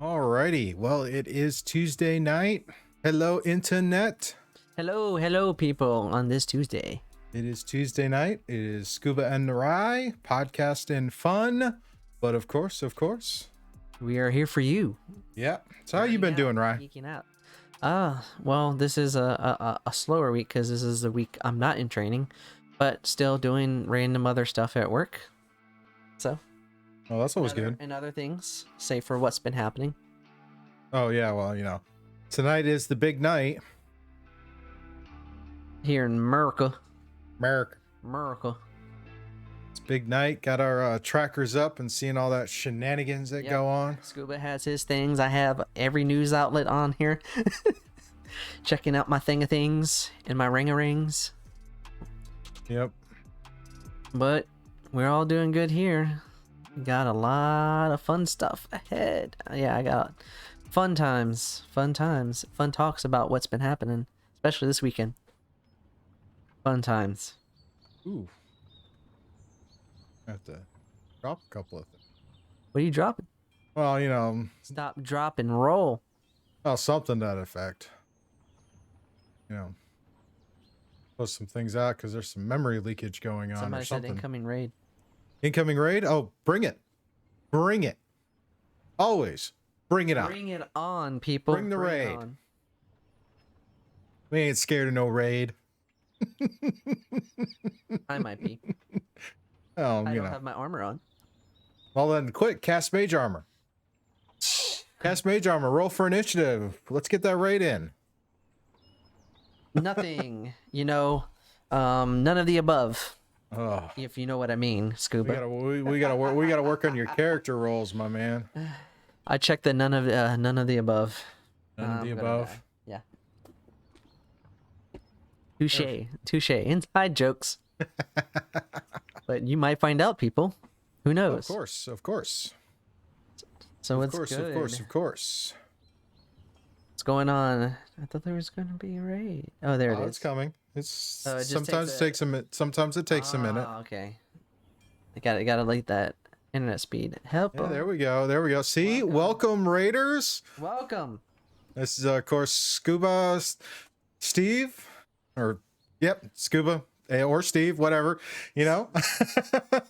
Alrighty, well, it is Tuesday night. Hello, internet. Hello, people on this Tuesday. It is Tuesday night. It is Scuba and The Ry, podcast and fun. But of course, we are here for you. Yeah. So how you been doing, Ry? Geeking out. Well, this is a slower week because this is the week I'm not in training, but still doing random other stuff at work. So. Oh, that's always good. And other things, say for what's been happening. Oh yeah, well, you know, tonight is the big night here in America. It's big night. Got our trackers up and seeing all that shenanigans that go on. Scuba has his things. I have every news outlet on here. Checking out my thing of things and my ring of rings. Yep. But we're all doing good here. Got a lot of fun stuff ahead. Yeah, I got fun times, fun talks about what's been happening, especially this weekend. Fun times. Ooh. I have to drop a couple of things. What are you dropping? Well, you know. Stop, drop, and roll. Oh, something to that effect. You know. Post some things out because there's some memory leakage going on. Somebody or something. said incoming raid. Incoming raid? Oh, bring it. Bring it. Always. Bring it on. Bring it on, people. Bring the raid. We ain't scared of no raid. I might be. Oh, I don't have my armor on. Well then, quick, cast mage armor. Cast mage armor. Roll for initiative. Let's get that raid in. Nothing. You know, none of the above. Oh. If you know what I mean, Scuba. We gotta work on your character rolls, my man. I checked the none of the above. None of the above. Yeah. Touche. Inside jokes. But you might find out, people. Who knows? Of course. So of course. What's going on? I thought there was going to be a raid. Oh, there it is. It's coming. Sometimes it takes a minute. Okay. I gotta like that internet speed. Help. Yeah, there we go. See, welcome Raiders. Welcome. This is of course Scuba, Steve, Scuba or Steve, whatever, you know.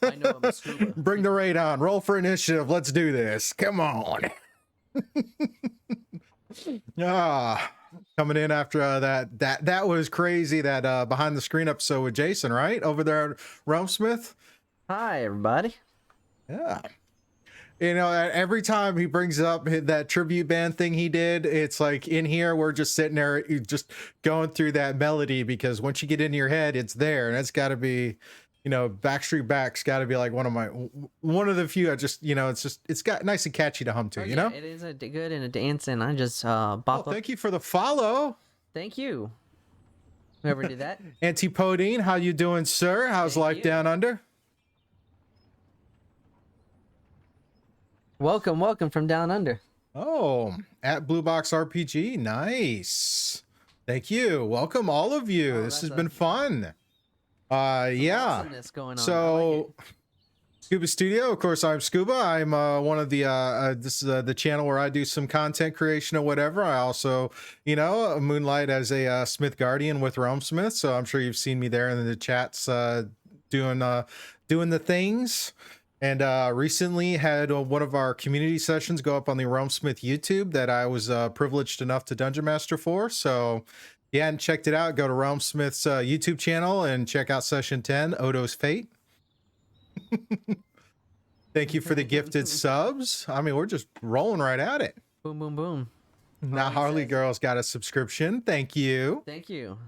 I know I'm Scuba. Bring the raid on. Roll for initiative. Let's do this. Come on. Coming in after that was crazy, that behind the screen episode with Jason, right over there at Realmsmith. Hi everybody. Yeah, you know, every time he brings up that tribute band thing he did, it's like in here we're just sitting there just going through that melody, because once you get into your head it's there, and it's got to be, you know, Backstreet Back's got to be like one of the few I just, you know, it's got nice and catchy to hum to, you know. It is a good and a dance, and I just bop up. Thank you for the follow. Thank you. Whoever did that. Antipodine, how you doing, sir? How's life down under? Welcome from down under. Oh, at Blue Box RPG. Nice. Thank you. Welcome all of you. This has been fun. Yeah. Going on. So like Scuba Studio, of course, I'm Scuba. I'm one of the this is the channel where I do some content creation or whatever. I also, you know, moonlight as a Smith Guardian with Realmsmith, so I'm sure you've seen me there in the chats doing the things. And recently had one of our community sessions go up on the Realmsmith YouTube that I was privileged enough to Dungeon Master for. So if you hadn't checked it out, go to Realmsmith's YouTube channel and check out session 10, Odo's Fate. Thank you for the gifted subs. I mean, we're just rolling right at it. Boom, boom, boom. Now Harley Girl's got a subscription. Thank you. Thank you.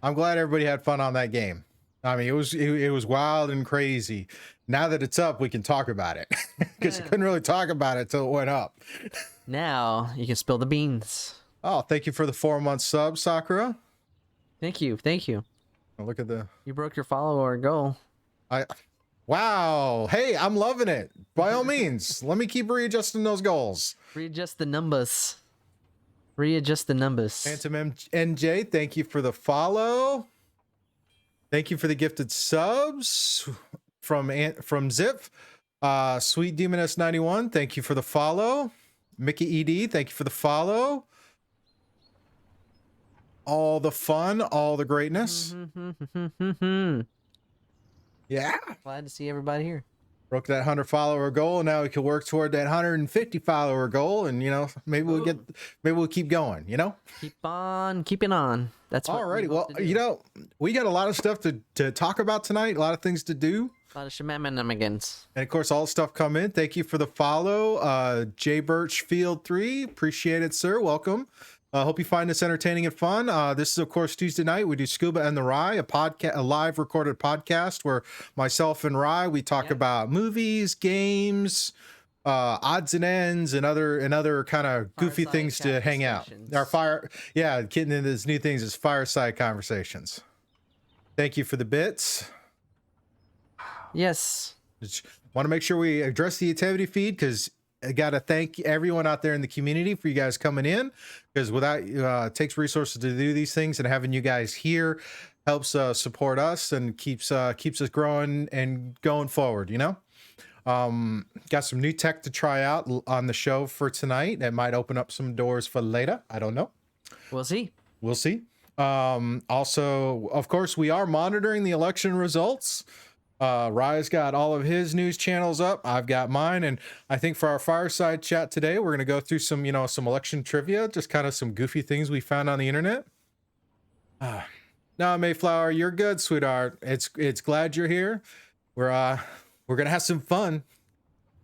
I'm glad everybody had fun on that game. I mean, it was wild and crazy. Now that it's up, we can talk about it, because I couldn't really talk about it till it went up. Now you can spill the beans. Oh, thank you for the 4-month sub, Sakura. Thank you. Oh, look at you broke your follower goal. Wow. Hey, I'm loving it. By all means, let me keep readjusting those goals. Readjust the numbers. Phantom NJ, thank you for the follow. Thank you for the gifted subs. from Zip. Sweet Demoness 91, thank you for the follow. Mickey ED, thank you for the follow. All the fun, all the greatness. Yeah. Glad to see everybody here. Broke that 100 follower goal. Now we can work toward that 150 follower goal, and maybe we'll keep going. Keep on keeping on. That's what. Alrighty. Well, we got a lot of stuff to talk about tonight. A lot of things to do. A lot of shenanigans. And of course, all the stuff come in. Thank you for the follow, J Birchfield 3. Appreciate it, sir. Welcome. Hope you find this entertaining and fun. This is, of course, Tuesday night. We do Scuba and The Ry, a live recorded podcast where myself and Ry, we talk about movies, games, odds and ends, and other kind of goofy things to hang out. Getting into these new things is fireside conversations. Thank you for the bits. Yes. Just want to make sure we address the activity feed, because I got to thank everyone out there in the community for you guys coming in, because without it takes resources to do these things, and having you guys here helps support us and keeps us growing and going forward. Got some new tech to try out on the show for tonight that might open up some doors for later. I don't know. We'll see. Also, of course, we are monitoring the election results. Ry's got all of his news channels up. I've got mine, and I think for our fireside chat today, we're going to go through some election trivia, just kind of some goofy things we found on the internet. No, Mayflower, you're good, sweetheart. It's glad you're here. We're going to have some fun.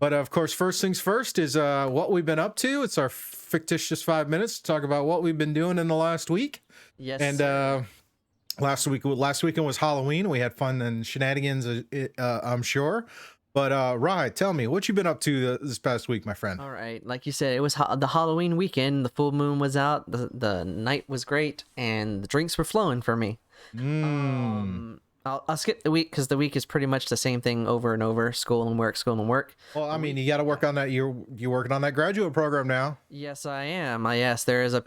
But of course, first things first is what we've been up to. It's our fictitious 5 minutes to talk about what we've been doing in the last week. Yes. And last weekend was Halloween. We had fun and shenanigans, I'm sure. But Ry, tell me, what you been up to this past week, my friend? All right, like you said, it was the Halloween weekend. The full moon was out. The night was great, and the drinks were flowing for me. I'll skip the week because the week is pretty much the same thing over and over. School and work. Well, I mean, you got to work on that. You're working on that graduate program now. Yes, I am. Yes, there is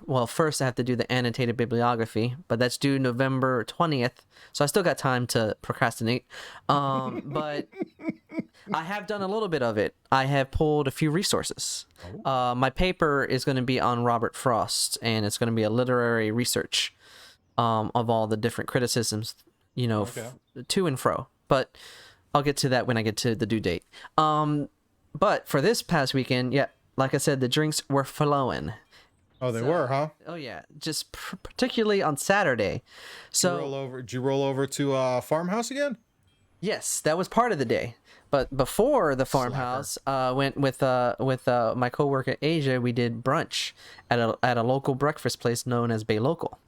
well, first I have to do the annotated bibliography, but that's due November 20th. So I still got time to procrastinate. But I have done a little bit of it. I have pulled a few resources. My paper is going to be on Robert Frost, and it's going to be a literary research of all the different criticisms, to and fro. But I'll get to that when I get to the due date. But for this past weekend, yeah, like I said, the drinks were flowing. Oh, they were, huh? Oh, yeah. Just particularly on Saturday. So did you roll over to Farmhouse again? Yes, that was part of the day. But before the farmhouse, went with my coworker Asia. We did brunch at a local breakfast place known as Bay Local.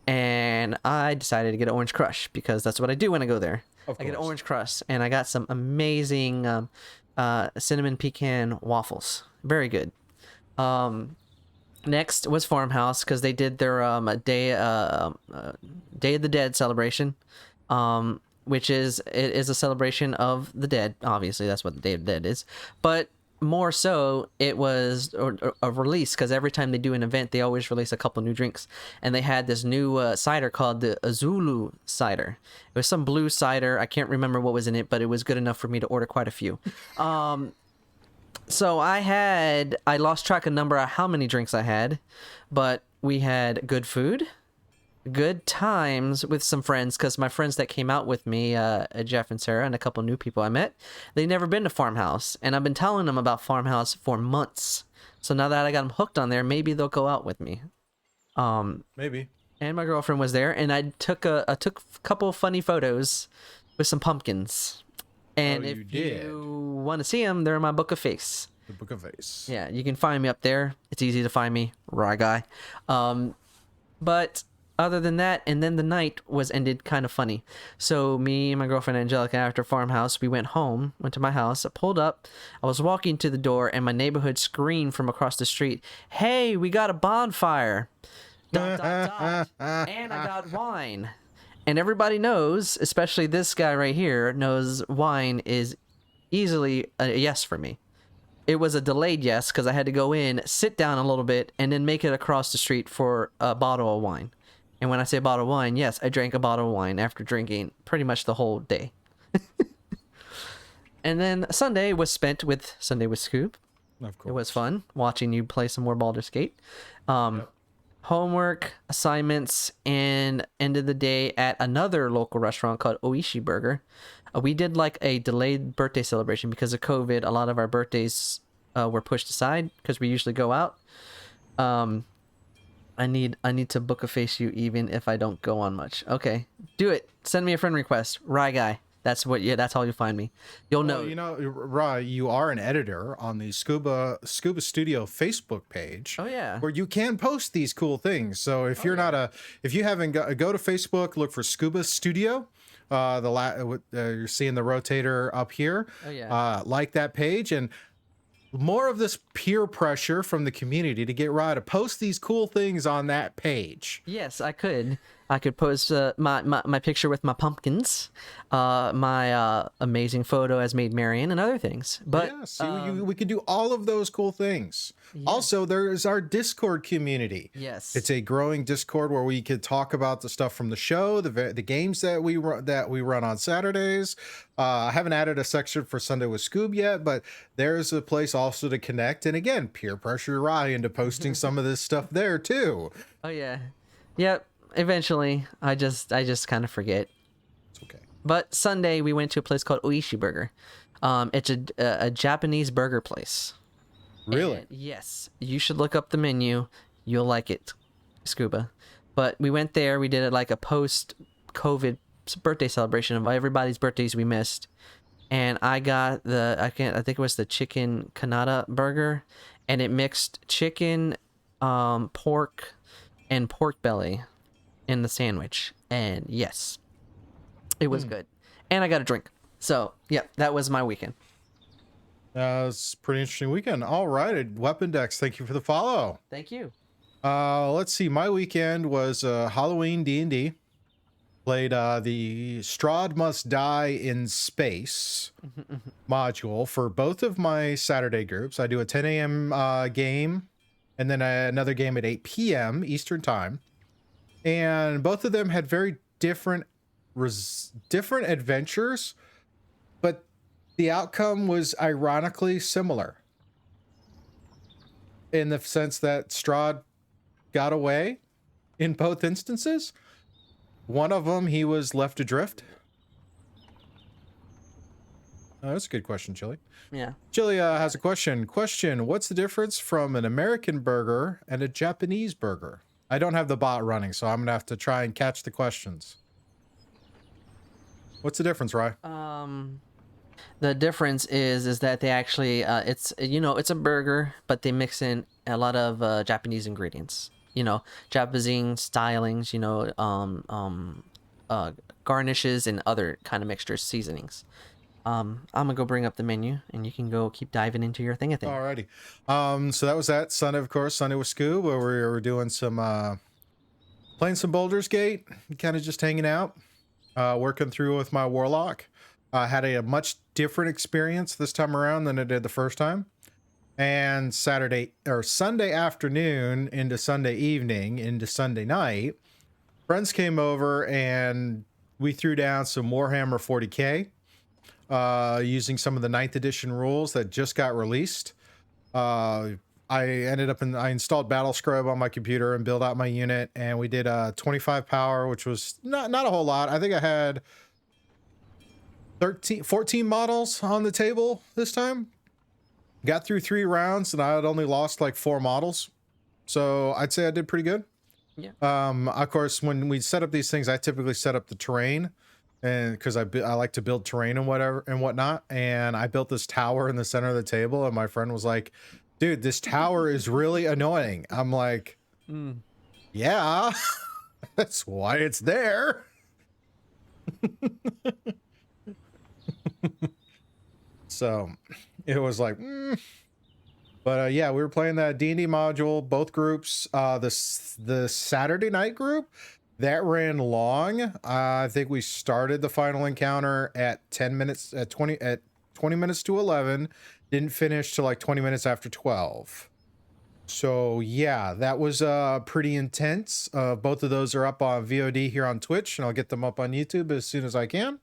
And I decided to get an Orange Crush because that's what I do when I go there. I get an Orange Crush, and I got some amazing cinnamon pecan waffles. Very good. Next was Farmhouse because they did their Day of the Dead celebration, which is a celebration of the dead. Obviously, that's what the Day of the Dead is. But more so, it was a release because every time they do an event, they always release a couple new drinks. And they had this new cider called the Azulu cider. It was some blue cider. I can't remember what was in it, but it was good enough for me to order quite a few. So I lost track of number of how many drinks I had, but we had good food, good times with some friends, because my friends that came out with me, Jeff and Sarah, and a couple new people I met, they'd never been to Farmhouse, and I've been telling them about Farmhouse for months. So now that I got them hooked on there, maybe they'll go out with me. Maybe. And my girlfriend was there, and I took a couple of funny photos with some pumpkins. And if you want to see them, they're in my Book of Face. The Book of Face. Yeah, you can find me up there. It's easy to find me, Raw Guy. But other than that, and then the night was ended kind of funny. So me and my girlfriend Angelica, after Farmhouse, we went to my house. I pulled up. I was walking to the door, and my neighborhood screamed from across the street, "Hey, we got a bonfire!" ... And I got wine. And everybody knows, especially this guy right here, knows wine is easily a yes for me. It was a delayed yes because I had to go in, sit down a little bit, and then make it across the street for a bottle of wine. And when I say bottle of wine, yes, I drank a bottle of wine after drinking pretty much the whole day. And then Sunday was spent with Sunday with Scoop. Of course. It was fun watching you play some more Baldur's Gate. Homework, assignments, and end of the day at another local restaurant called Oishi Burger. We did like a delayed birthday celebration because of COVID. A lot of our birthdays were pushed aside because we usually go out. I need to book a face you even if I don't go on much. Okay, do it. Send me a friend request. Ry Guy. That's what. Yeah, that's how you find me. You'll know. You know, Ry, you are an editor on the Scuba Studio Facebook page. Oh yeah. Where you can post these cool things. So if you're not if you haven't go to Facebook, look for Scuba Studio. You're seeing the rotator up here. Oh yeah. Like that page, and more of this peer pressure from the community to get Ry to post these cool things on that page. Yes, I could. I could post my picture with my pumpkins, my amazing photo as Maid Marian, and other things. But yeah, see, we could do all of those cool things. Yes. Also, there's our Discord community. Yes, It's a growing Discord where we could talk about the stuff from the show, the games that we run on Saturdays. I haven't added a section for Sunday with Scoob yet, but there's a place also to connect. And again, peer pressure Ry into posting some of this stuff there too. Oh yeah. Yep. Eventually, I just kind of forget. It's okay. But Sunday we went to a place called Oishi Burger. It's a Japanese burger place. Really? And yes, you should look up the menu. You'll like it, Scuba. But we went there. We did it like a post-COVID birthday celebration of everybody's birthdays we missed. And I got I think it was the chicken Kanata burger, and it mixed chicken, pork, and pork belly in the sandwich. And yes, it was good. And I got a drink. So yeah, that was my weekend. It's a pretty interesting weekend. All right, Weapon Dex, thank you for the follow. Thank you. Let's see. My weekend was Halloween D&D. Played the Strahd Must Die in Space module for both of my Saturday groups. I do a 10 a.m. Game and then another game at 8 p.m. Eastern time. And both of them had very different adventures, but the outcome was ironically similar. In the sense that Strahd got away in both instances. One of them, he was left adrift. Oh, that's a good question, Chili. Yeah. Chili has a question. What's the difference from an American burger and a Japanese burger? I don't have the bot running, so I'm going to have to try and catch the questions. What's the difference, Ry? The difference is that they actually, it's a burger, but they mix in a lot of Japanese ingredients. Japanese stylings, garnishes and other kind of mixtures, seasonings. I'm gonna go bring up the menu, and you can go keep diving into your thing. Alrighty. So that was that Sunday, of course. Sunday with Scoob, where we were doing some playing some Baldur's Gate, kind of just hanging out, working through with my warlock. Had a much different experience this time around than I did the first time. And Sunday afternoon into Sunday evening into Sunday night, friends came over and we threw down some Warhammer 40K. Using some of the 9th edition rules that just got released. I installed Battle Scrub on my computer and built out my unit, and we did 25 power, which was not a whole lot. I think I had 14 models on the table this time. Got through 3 rounds, and I had only lost like 4 models. So I'd say I did pretty good. Yeah. Of course, when we set up these things, I typically set up the terrain. And because I like to build terrain and whatnot, and I built this tower in the center of the table, and my friend was like, "Dude, this tower is really annoying." I'm like, "Yeah, that's why it's there." So it was like, but yeah, we were playing that D&D module, both groups. The Saturday night group. That ran long. I think we started the final encounter at 20 minutes to 11. Didn't finish till like 20 minutes after 12. So yeah, that was pretty intense. Both of those are up on VOD here on Twitch, and I'll get them up on YouTube as soon as I can.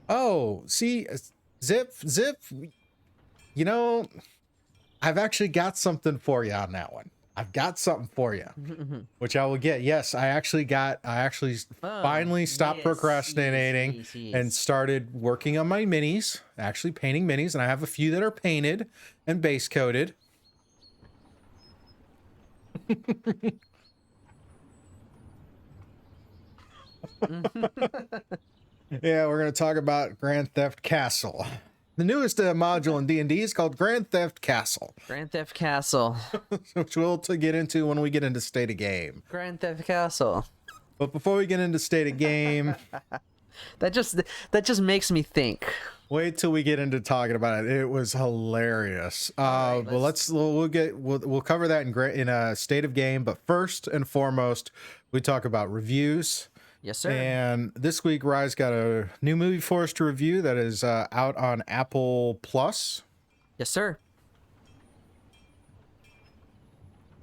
Oh, see, Zip, you know, I've actually got something for you on that one. I've got something for you, which I will get. Yes, I actually Oh, finally stopped procrastinating and yes. started working on my minis, actually painting minis, and I have a few that are painted and base coated. Yeah, we're going to talk about Grand Theft Castle. The newest module in D&D is called Grand Theft Castle, Grand Theft Castle. which we'll to get into when we get into State of Game. Grand Theft Castle. But before we get into State of Game, That just makes me think. wait till we get into talking about it. It was hilarious. All right, But we'll cover that in a State of Game. But first and foremost, we talk about reviews. Yes, sir. And this week, Ry's got a new movie for us to review that is out on Apple Plus. Yes, sir.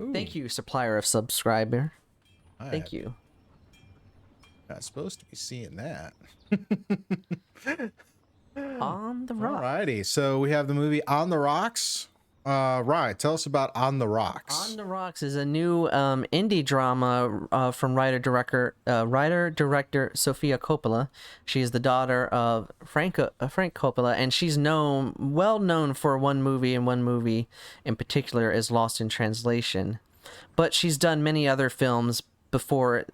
Ooh, Thank you, supplier of subscriber. Thank you. Not supposed to be seeing that. On the Rock. Alrighty, so we have the movie On the Rocks. Ry, tell us about On the Rocks. On the Rocks is a new indie drama from writer-director Sofia Coppola. She is the daughter of Frank Coppola, and she's well known for one movie in particular is Lost in Translation. But she's done many other films before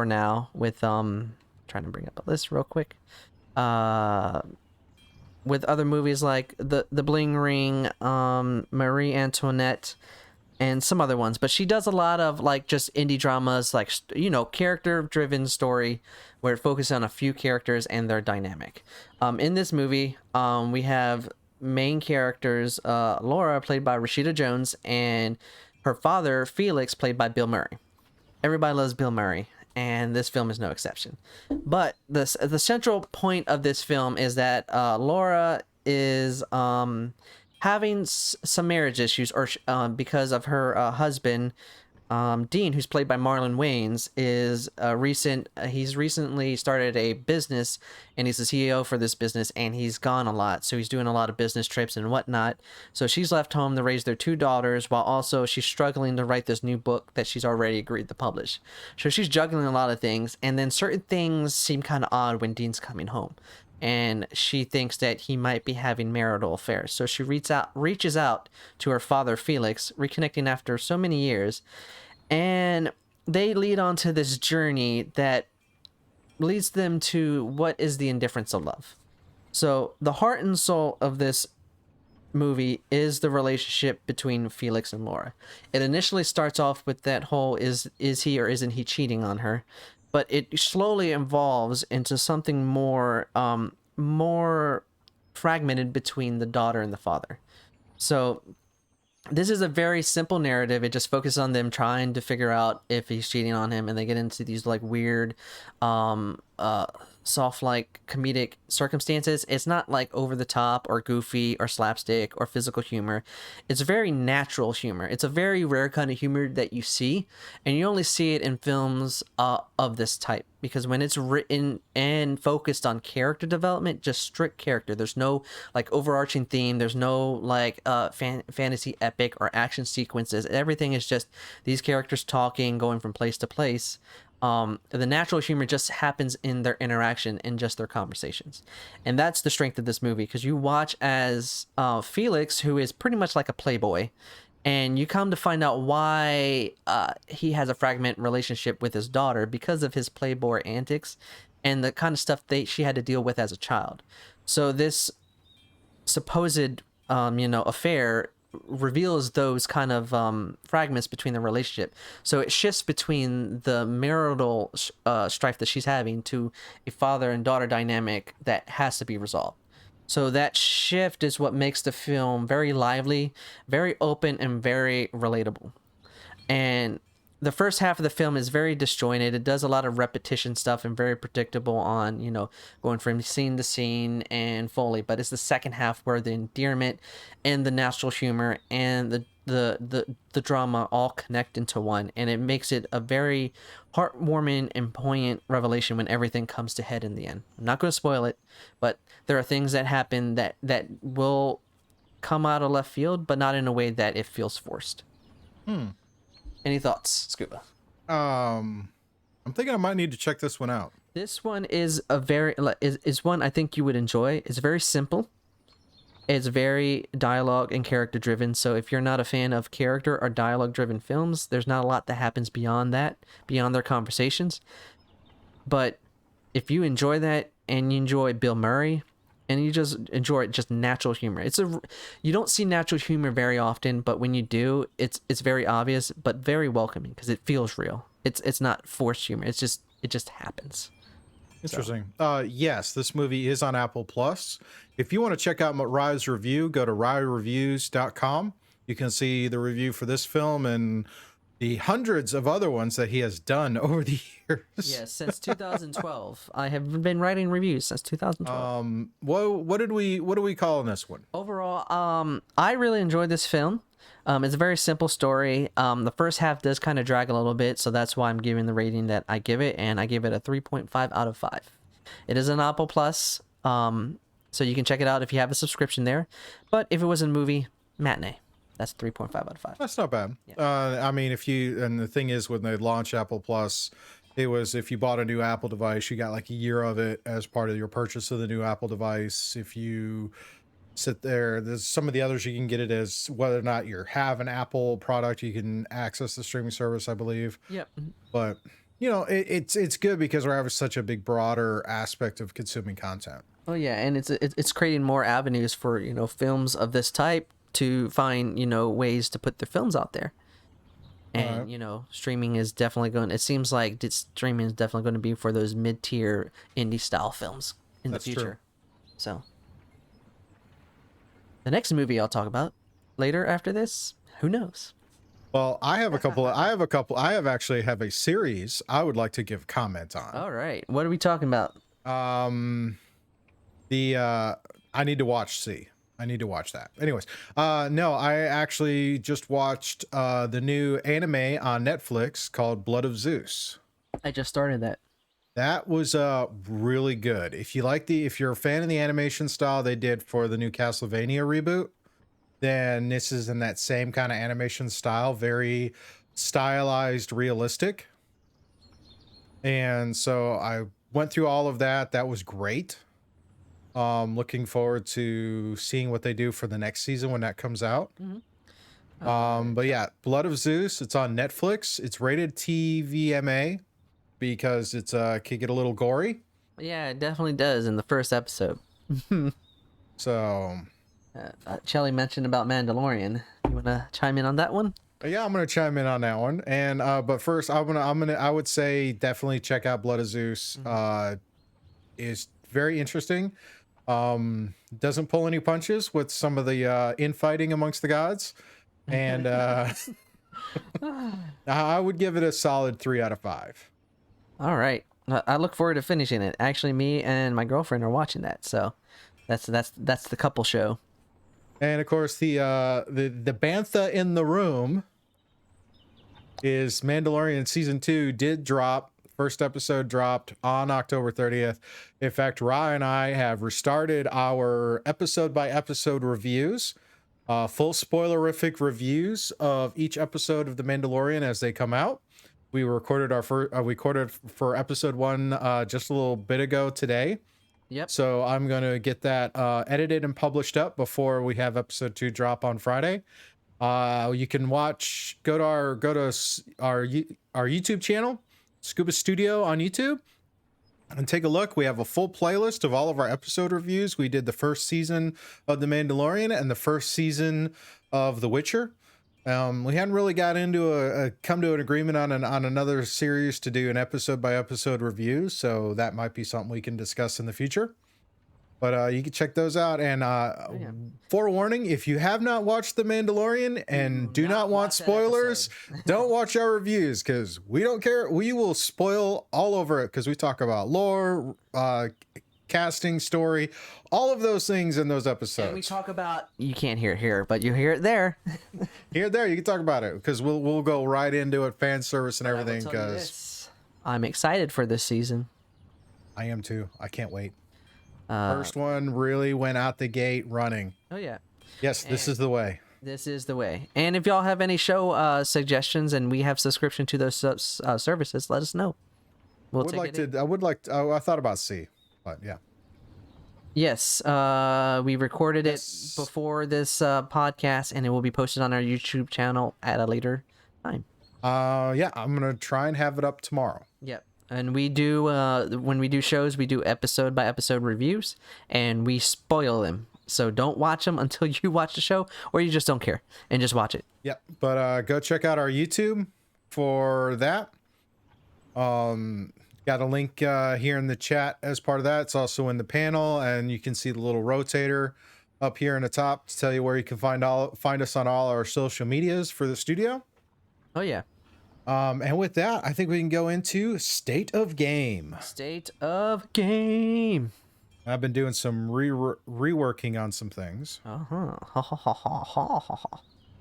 now with trying to bring up a list real quick. With other movies like the Bling Ring, Marie Antoinette, and some other ones. But she does a lot of like just indie dramas, like character-driven story where it focuses on a few characters and their dynamic. In this movie, we have main characters Laura, played by Rashida Jones, and her father Felix, played by Bill Murray. Everybody loves Bill Murray, and this film is no exception. But the central point of this film is that Laura is having some marriage issues, or because of her husband Dean, who's played by Marlon Wayans, is he's recently started a business, and he's the CEO for this business, and he's gone a lot, so he's doing a lot of business trips and whatnot. So she's left home to raise their two daughters, while also she's struggling to write this new book that she's already agreed to publish. So she's juggling a lot of things, and then certain things seem kind of odd when Dean's coming home, and she thinks that he might be having marital affairs. So she reaches out to her father Felix, reconnecting after so many years, and they lead on to this journey that leads them to what is the indifference of love. So the heart and soul of this movie is the relationship between Felix and Laura. It initially starts off with that whole is he or isn't he cheating on her, but it slowly evolves into something more fragmented between the daughter and the father. So this is a very simple narrative. It just focuses on them trying to figure out if he's cheating on him, and they get into these like weird soft, like comedic circumstances. It's not like over the top or goofy or slapstick or physical humor. It's very natural humor. It's a very rare kind of humor that you see, and you only see it in films of this type, because when it's written and focused on character development, just strict character, there's no like overarching theme, there's no like fantasy epic or action sequences. Everything is just these characters talking, going from place to place. The natural humor just happens in their interaction, in just their conversations. And that's the strength of this movie, because you watch as Felix, who is pretty much like a playboy, and you come to find out why he has a fragment relationship with his daughter, because of his playboy antics and the kind of stuff she had to deal with as a child. So this supposed affair reveals those kind of fragments between the relationship. So it shifts between the marital strife that she's having to a father and daughter dynamic that has to be resolved. So that shift is what makes the film very lively, very open, and very relatable. And the first half of the film is very disjointed. It does a lot of repetition stuff and very predictable on, going from scene to scene and Foley. But it's the second half where the endearment and the natural humor and the drama all connect into one, and it makes it a very heartwarming and poignant revelation when everything comes to head in the end. I'm not going to spoil it, but there are things that happen that will come out of left field, but not in a way that it feels forced. Any thoughts, Scuba? I'm thinking I might need to check this one out. This one is a very is one I think you would enjoy. It's very simple. It's very dialogue and character driven. So if you're not a fan of character or dialogue driven films, there's not a lot that happens beyond that, beyond their conversations. But if you enjoy that and you enjoy Bill Murray and you just enjoy just natural humor, you don't see natural humor very often, but when you do, it's very obvious but very welcoming because it feels real. It's not forced humor. It just happens. Interesting. Yes, this movie is on Apple Plus. If you want to check out Ry's review, go to ryreviews.com. You can see the review for this film and the hundreds of other ones that he has done over the years. Yes, since 2012. I have been writing reviews since 2012. What are we calling this one? Overall, I really enjoyed this film. It's a very simple story. The first half does kind of drag a little bit, so that's why I'm giving the rating that I give it, and I give it a 3.5 out of 5. It is an Apple Plus, so you can check it out if you have a subscription there. But if it was a movie, matinee. That's 3.5 out of 5. That's not bad. Yeah. I mean, and the thing is, when they launched Apple Plus, it was if you bought a new Apple device, you got like a year of it as part of your purchase of the new Apple device. If you sit there's some of the others you can get it as whether or not you have an Apple product, you can access the streaming service, I believe. Yep. But you know, it's good because we're having such a big broader aspect of consuming content. Oh yeah, and it's creating more avenues for films of this type to find ways to put their films out there. And streaming is definitely going. It seems like streaming is definitely going to be for those mid-tier indie style films in the future. True. So the next movie I'll talk about later after this, who knows? Well, I have actually have a series I would like to give comment on. All right. What are we talking about? I need to watch I need to watch that. Anyways, no, I actually just watched the new anime on Netflix called Blood of Zeus. I just started that. That was really good. If you're a fan of the animation style they did for the new Castlevania reboot, then this is in that same kind of animation style, very stylized, realistic. And so I went through all of that. That was great. Looking forward to seeing what they do for the next season when that comes out. Mm-hmm. But yeah, Blood of Zeus, it's on Netflix. It's rated TVMA because it's can get a little gory. Yeah, it definitely does in the first episode. So Shelly mentioned about Mandalorian. You want to chime in on that one? Yeah, I'm gonna chime in on that one. And but first, I would say definitely check out Blood of Zeus. Mm-hmm. Is very interesting. Doesn't pull any punches with some of the infighting amongst the gods, and I would give it a solid 3 out of 5. All right, I look forward to finishing it. Actually, me and my girlfriend are watching that, so that's the couple show. And of course, the bantha in the room is Mandalorian season 2 did drop. First episode dropped on October 30th. In fact, Ry and I have restarted our episode by episode reviews, full spoilerific reviews of each episode of The Mandalorian as they come out. We recorded for episode 1 just a little bit ago today. Yep. So I'm going to get that edited and published up before we have episode 2 drop on Friday. You can go to our YouTube channel, Scuba Studio on YouTube, and take a look. We have a full playlist of all of our episode reviews. We did the first season of The Mandalorian and the first season of The Witcher. We hadn't really got into come to an agreement on another series to do an episode by episode review, so that might be something we can discuss in the future. But you can check those out. And forewarning, if you have not watched The Mandalorian and do not want spoilers, don't watch our reviews, because we don't care. We will spoil all over it because we talk about lore, casting, story, all of those things in those episodes. And we talk about, you can't hear it here, but you hear it there. Here, there, you can talk about it because we'll go right into it, fan service and everything. Because I'm excited for this season. I am too. I can't wait. First one really went out the gate running. Oh yeah. Yes, this is the way. This is the way. And if y'all have any show suggestions and we have subscription to those services, let us know. I would like to. I thought about C, but yeah. Yes, we recorded it before this podcast, and it will be posted on our YouTube channel at a later time. Yeah, I'm gonna try and have it up tomorrow. Yep. And we do when we do shows, we do episode by episode reviews, and we spoil them. So don't watch them until you watch the show, or you just don't care and just watch it. Yep. But go check out our YouTube for that. Got a link here in the chat as part of that. It's also in the panel, and you can see the little rotator up here in the top to tell you where you can find us on all our social medias for the studio. Oh yeah. And with that, I think we can go into State of Game. State of Game. I've been doing some reworking on some things.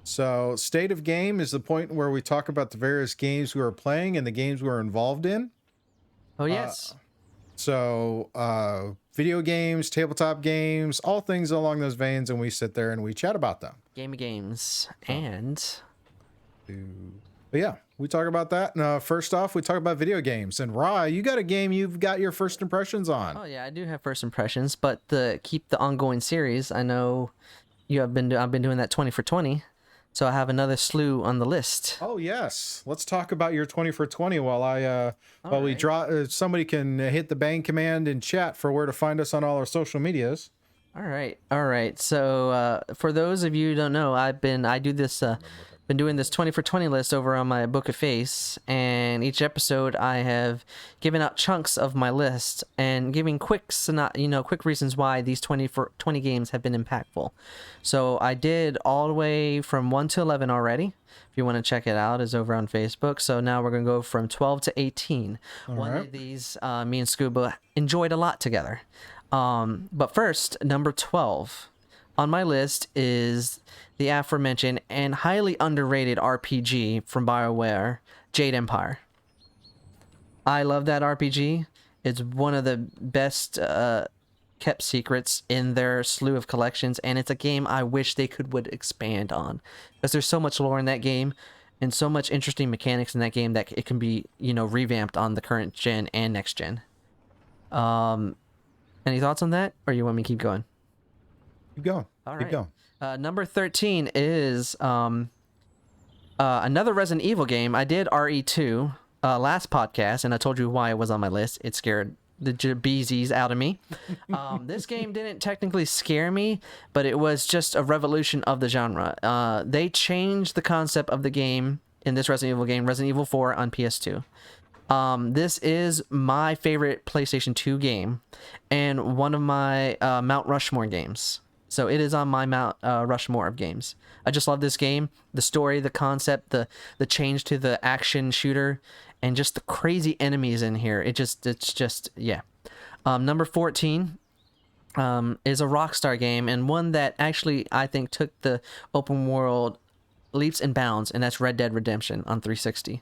So State of Game is the point where we talk about the various games we are playing and the games we're involved in. Oh, yes. So video games, tabletop games, all things along those veins, and we sit there and we chat about them. Game of games. And... But yeah, we talk about that. And first off, we talk about video games. And Ry, you got a game you've got your first impressions on. Oh yeah, I do have first impressions, but keep the ongoing series. I know I've been doing that 20 for 20, so I have another slew on the list. Oh yes, let's talk about your 20 for 20 while we draw. Somebody can hit the bang command in chat for where to find us on all our social medias. All right. So for those of you who don't know, been doing this 20 for 20 list over on my Book of Face, and each episode I have given out chunks of my list and giving quick reasons why these 20 for 20 games have been impactful. So I did all the way from 1 to 11 already. If you want to check it out, is over on Facebook. So now we're going to go from 12 to 18. One of these me and Scuba enjoyed a lot together. But first, number 12 on my list is the aforementioned and highly underrated RPG from BioWare, Jade Empire. I love that RPG. It's one of the best kept secrets in their slew of collections, and it's a game I wish they would expand on, because there's so much lore in that game and so much interesting mechanics in that game that it can be, revamped on the current gen and next gen. Any thoughts on that, or you want me to keep going? Keep going. All right. Keep going. Number 13 is another Resident Evil game. I did RE2 last podcast, and I told you why it was on my list. It scared the beezies out of me. This game didn't technically scare me, but it was just a revolution of the genre. They changed the concept of the game in this Resident Evil game, Resident Evil 4 on PS2. This is my favorite PlayStation 2 game and one of my Mount Rushmore games. So it is on my Mount Rushmore of games. I just love this game, the story, the concept, the change to the action shooter, and just the crazy enemies in here. It's just yeah. Number 14 is a Rockstar game, and one that actually I think took the open world leaps and bounds, and that's Red Dead Redemption on 360.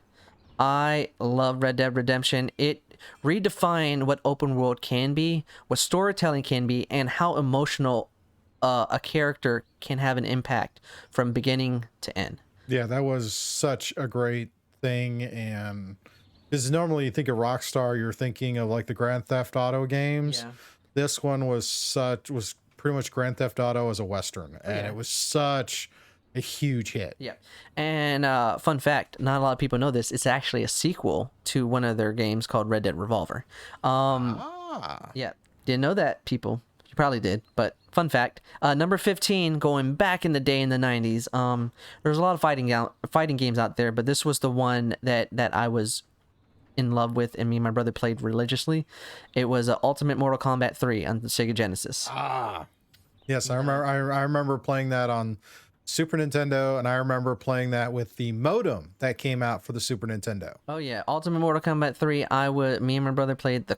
I love Red Dead Redemption. It redefined what open world can be, what storytelling can be, and how emotional a character can have an impact from beginning to end. Yeah, that was such a great thing. And because normally you think of Rockstar, you're thinking of like the Grand Theft Auto games. Yeah. This one was pretty much Grand Theft Auto as a Western, and it was such a huge hit. Yeah. And fun fact, not a lot of people know this, it's actually a sequel to one of their games called Red Dead Revolver. Yeah, didn't know that, people. You probably did, but fun fact. Number 15, going back in the day in the 90s, there's a lot of fighting games out there, but this was the one that I was in love with, and me and my brother played religiously. It was Ultimate Mortal Kombat 3 on the Sega Genesis. Yes, I remember. I remember playing that on Super Nintendo, and I remember playing that with the modem that came out for the Super Nintendo. Oh yeah, Ultimate Mortal Kombat 3. Me and my brother played the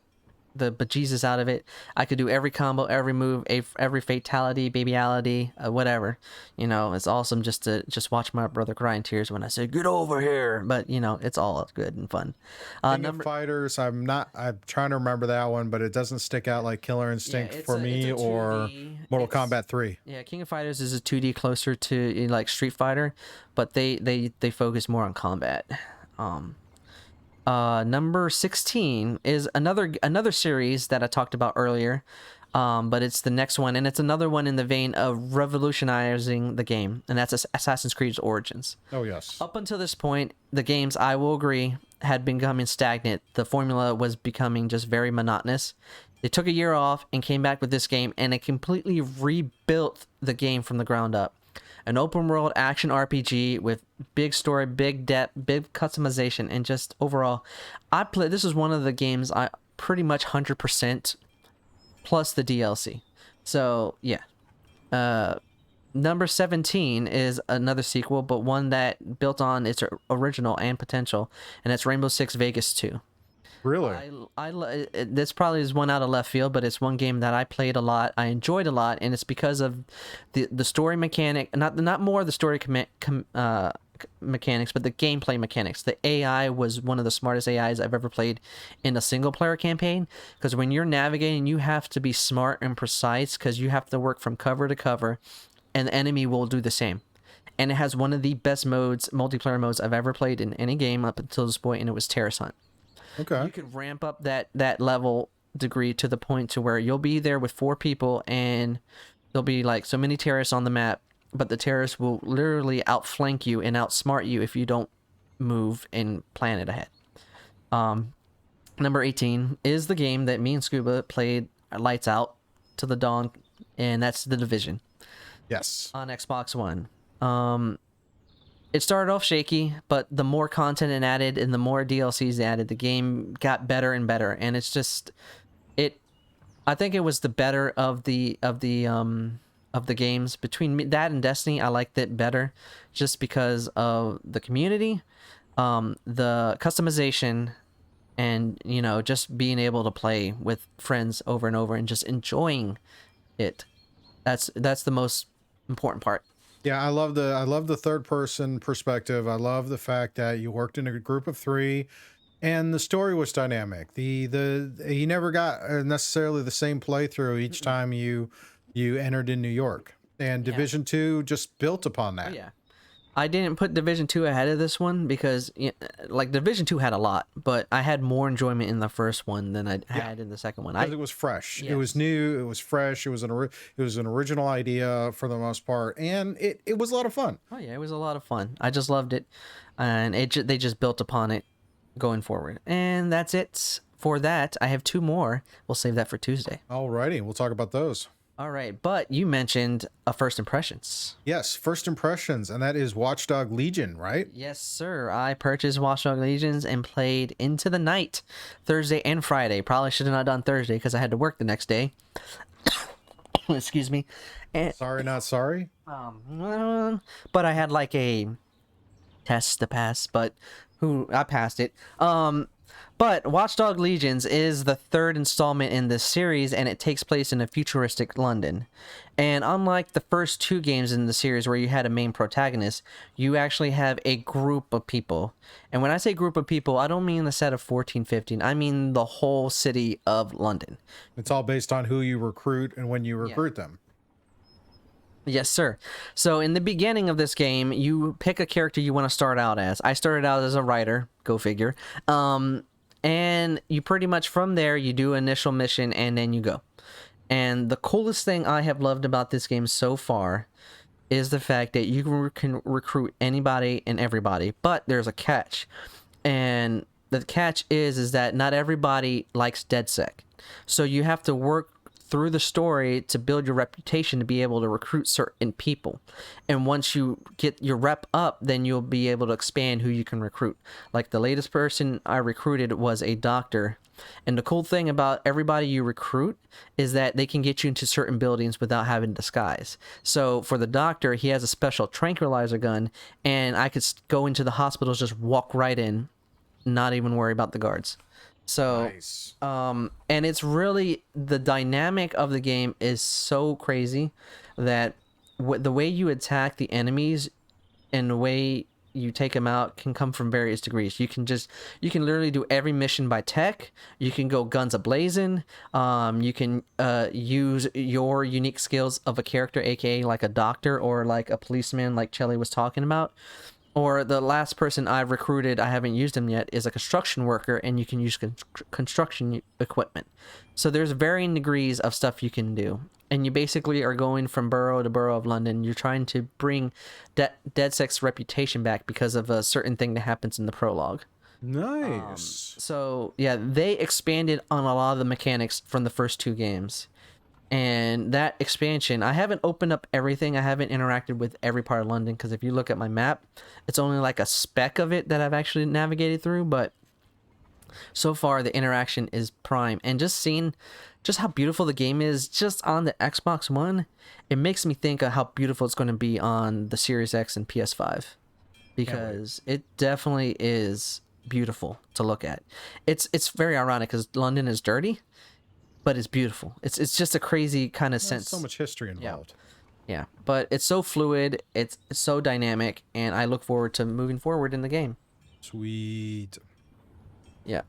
the bejesus out of it. I could do every combo, every move, every fatality, babyality, whatever. You know, it's awesome just to watch my brother cry in tears when I say get over here. But you know, it's all good and fun. King of Fighters, I'm trying to remember that one, but it doesn't stick out like Killer Instinct for me or Mortal Kombat 3. Yeah, King of Fighters is a 2D closer to like Street Fighter, but they focus more on combat. Number 16 is another series that I talked about earlier, but it's the next one, and it's another one in the vein of revolutionizing the game, and that's Assassin's Creed Origins. Oh, yes. Up until this point, the games, I will agree, had been becoming stagnant. The formula was becoming just very monotonous. They took a year off and came back with this game, and it completely rebuilt the game from the ground up. An open world action RPG with big story, big depth, big customization, and just overall, this is one of the games I pretty much 100% plus the DLC. So yeah, number 17 is another sequel, but one that built on its original and potential, and it's Rainbow Six Vegas 2. Really? This probably is one out of left field, but it's one game that I played a lot. I enjoyed a lot, and it's because of the story mechanic, not more the story mechanics, but the gameplay mechanics. The AI was one of the smartest AIs I've ever played in a single player campaign, because when you're navigating, you have to be smart and precise, because you have to work from cover to cover, and the enemy will do the same. And it has one of the best multiplayer modes I've ever played in any game up until this point, and it was Terrace Hunt. Okay. You could ramp up that level degree to the point to where you'll be there with 4 people, and there'll be like so many terrorists on the map, but the terrorists will literally outflank you and outsmart you if you don't move and plan it ahead. Number 18 is the game that me and Scuba played lights out to the dawn, and that's The Division. Yes. On Xbox One. It started off shaky, but the more content it added and the more DLCs added, the game got better and better. And it's just, I think it was the better of the games. Between that and Destiny, I liked it better, just because of the community, the customization, and you know, just being able to play with friends over and over and just enjoying it. That's the most important part. Yeah, I love the third person perspective. I love the fact that you worked in a group of 3, and the story was dynamic. You never got necessarily the same playthrough each time you entered in New York. And Division 2 just built upon that. Oh, yeah. I didn't put Division 2 ahead of this one because, like, Division 2 had a lot, but I had more enjoyment in the first one than I had in the second one. Because it was fresh. Yes. It was new. It was fresh. It was an original idea for the most part, and it was a lot of fun. Oh yeah, it was a lot of fun. I just loved it, and they just built upon it going forward. And that's it for that. I have 2 more. We'll save that for Tuesday. Alrighty, we'll talk about those. All right, but you mentioned first impressions. Yes, first impressions, and that is Watch Dogs Legion, right? Yes, sir. I purchased Watch Dogs Legions and played Into the Night Thursday and Friday. Probably should have not done Thursday because I had to work the next day. Excuse me. And, sorry, not sorry. But I had like a test to pass, but I passed it. But Watch Dogs Legions is the 3rd installment in this series, and it takes place in a futuristic London. And unlike the first 2 games in the series where you had a main protagonist, you actually have a group of people. And when I say group of people, I don't mean the set of 14, 15. I mean the whole city of London. It's all based on who you recruit and when you recruit them. Yes, sir. So in the beginning of this game, you pick a character you want to start out as. I started out as a writer, go figure. And you pretty much from there, you do initial mission and then you go. And the coolest thing I have loved about this game so far is the fact that you can recruit anybody and everybody, but there's a catch. And the catch is that not everybody likes DedSec. So you have to work through the story to build your reputation to be able to recruit certain people. And once you get your rep up, then you'll be able to expand who you can recruit. Like the latest person I recruited was a doctor. And the cool thing about everybody you recruit is that they can get you into certain buildings without having disguise. So for the doctor, he has a special tranquilizer gun, and I could go into the hospitals, just walk right in, not even worry about the guards. So, Nice. and it's really, the dynamic of the game is so crazy that the way you attack the enemies and the way you take them out can come from various degrees. You can literally do every mission by tech. You can go guns a-blazing. You can use your unique skills of a character, aka like a doctor or like a policeman, like Chelly was talking about. Or the last person I've recruited, I haven't used him yet, is a construction worker, and you can use construction equipment. So there's varying degrees of stuff you can do. And you basically are going from borough to borough of London. You're trying to bring DeadSec's reputation back because of a certain thing that happens in the prologue. Nice. So, yeah, they expanded on a lot of the mechanics from the first two games. And that expansion, I haven't opened up everything. I haven't interacted with every part of London, because if you look at my map, it's only like a speck of it that I've actually navigated through. But so far, the interaction is prime. And just seeing just how beautiful the game is just on the Xbox One, it makes me think of how beautiful it's going to be on the Series X and PS5. Because it definitely is beautiful to look at. It's very ironic because London is dirty, but it's beautiful. It's just a crazy kind of sense. So much history involved. Yeah, but it's so fluid, it's so dynamic, and I look forward to moving forward in the game. Sweet. Yeah.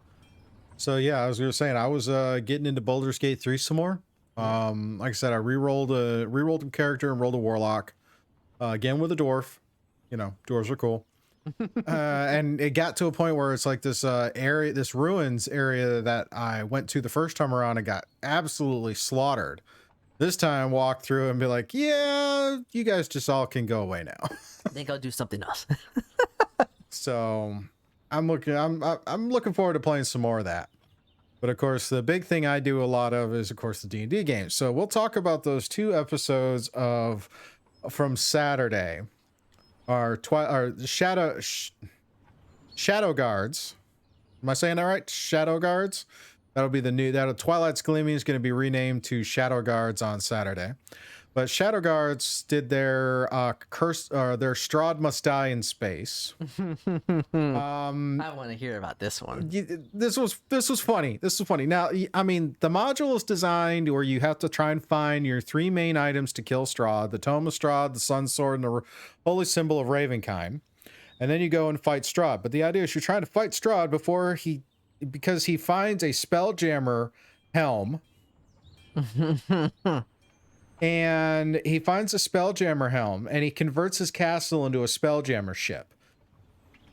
So yeah, I was gonna say, I was getting into Baldur's Gate 3 some more. Like I said, I re-rolled a character and rolled a warlock. Again with a dwarf. You know, dwarves are cool. And it got to a point where it's like this area, this ruins area that I went to the first time around and got absolutely slaughtered. This time, walk through and be like, yeah, you guys just all can go away now. I think I'll do something else. So I'm looking forward to playing some more of that. But of course, the big thing I do a lot of is, of course, the D&D games. So we'll talk about those 2 episodes from Saturday. Our Shadow Guards. Am I saying that right? Shadow Guards. Twilight's Gleaming is going to be renamed to Shadow Guards on Saturday. But Shadow Guards did their their Strahd Must Die in Space. I want to hear about this one. This was funny. This was funny. Now, I mean, the module is designed where you have to try and find your 3 main items to kill Strahd: the Tome of Strahd, the Sun Sword, and the Holy Symbol of Ravenkind. And then you go and fight Strahd. But the idea is you're trying to fight Strahd because he finds a Spelljammer helm. And he finds a Spelljammer helm, and he converts his castle into a Spelljammer ship.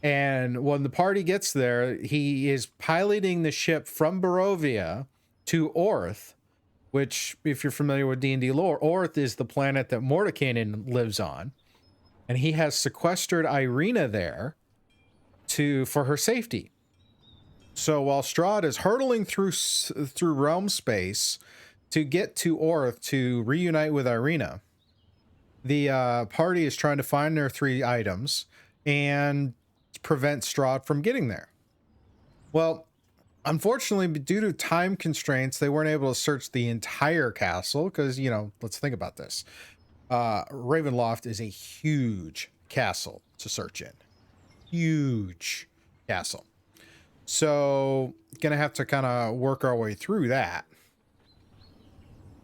And when the party gets there, he is piloting the ship from Barovia to Orth, which, if you're familiar with D&D lore, Orth is the planet that Mordekainen lives on. And he has sequestered Irina there for her safety. So while Strahd is hurtling through realm space to get to Orth to reunite with Irina, the party is trying to find their 3 items and prevent Strahd from getting there. Well, unfortunately, due to time constraints, they weren't able to search the entire castle because, you know, let's think about this. Ravenloft is a huge castle to search in. Huge castle. So, gonna have to kind of work our way through that.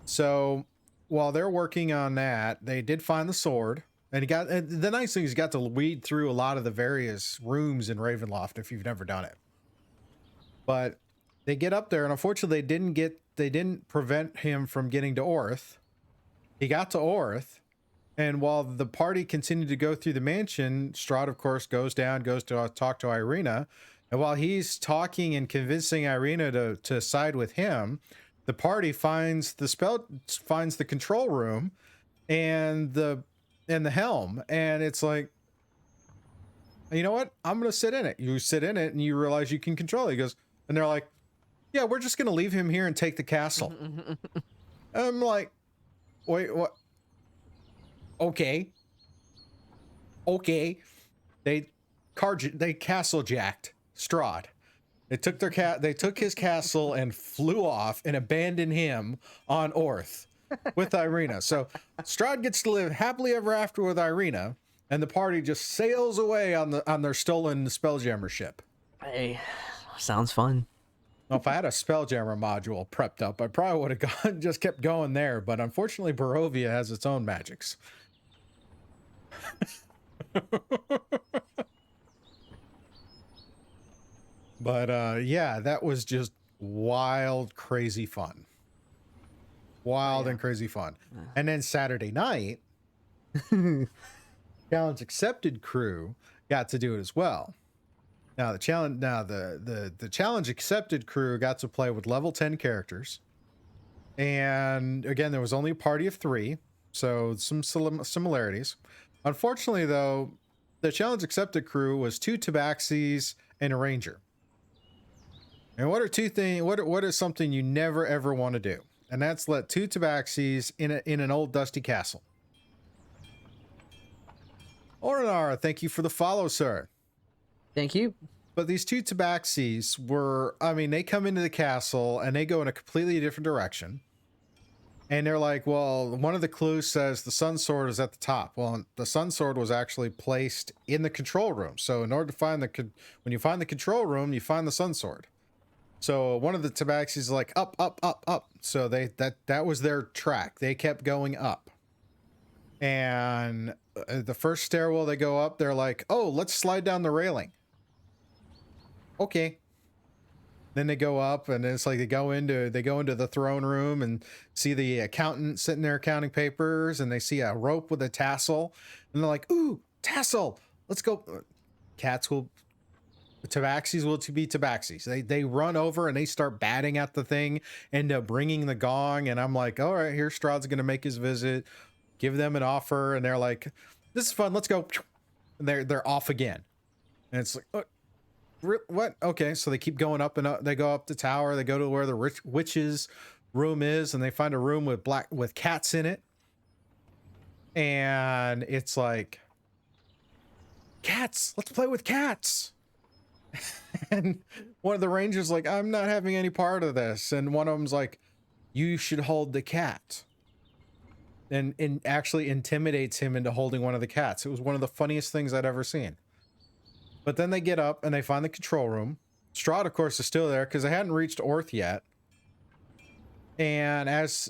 So, while they're working on that, they did find the sword. And the nice thing is, you got to weed through a lot of the various rooms in Ravenloft if you've never done it. But they get up there, and unfortunately, they didn't prevent him from getting to Orth. He got to Orth, and while the party continued to go through the mansion, Strahd, of course, goes to talk to Irina. And while he's talking and convincing Irina to side with him, the party finds the control room and the helm, and it's like, you know what? I'm gonna sit in it. You sit in it, and you realize you can control it. He goes, and they're like, yeah, we're just gonna leave him here and take the castle. I'm like, wait, what? Okay. They castle jacked Strahd. They took his castle and flew off and abandoned him on Orth with Irina. So Strahd gets to live happily ever after with Irina, and the party just sails away on their stolen Spelljammer ship. Hey, sounds fun. Well, if I had a Spelljammer module prepped up, I probably would have gone, just kept going there. But unfortunately, Barovia has its own magics. But yeah, that was just wild, crazy fun. Wild and crazy fun. And then Saturday night, Challenge Accepted crew got to do it as well. Now the Challenge Accepted crew got to play with level 10 characters. And again, there was only a party of 3, so some similarities. Unfortunately, though, the Challenge Accepted crew was 2 Tabaxis and a Ranger. And what are two things? What is something you never ever want to do? And that's let 2 Tabaxis in an old dusty castle. Orinar, thank you for the follow, sir. Thank you. But these 2 Tabaxis were, I mean, they come into the castle and they go in a completely different direction. And they're like, well, one of the clues says the Sun Sword is at the top. Well, the Sun Sword was actually placed in the control room. So in order to find when you find the control room, you find the Sun Sword. So one of the Tabaxis is like, up, up, up, up. So that was their track. They kept going up. And the first stairwell they go up, they're like, oh, let's slide down the railing. Okay. Then they go up, and it's like they go into the throne room and see the accountant sitting there counting papers, and they see a rope with a tassel, and they're like, ooh, tassel, let's go. Tabaxis will be Tabaxis. They run over and they start batting at the thing, end up bringing the gong, and I'm like, all right, here Strahd's gonna make his visit, give them an offer, and they're like, this is fun, let's go. And they're off again, and it's like, what? Okay, so they keep going up and up. They go up the tower. They go to where the witch's room is, and they find a room with cats in it. And it's like, cats, let's play with cats. And one of the rangers like, I'm not having any part of this. And one of them's like, you should hold the cat. And actually intimidates him into holding one of the cats. It was one of the funniest things I'd ever seen. But then they get up and they find the control room. Strahd, of course, is still there because they hadn't reached Orth yet. And as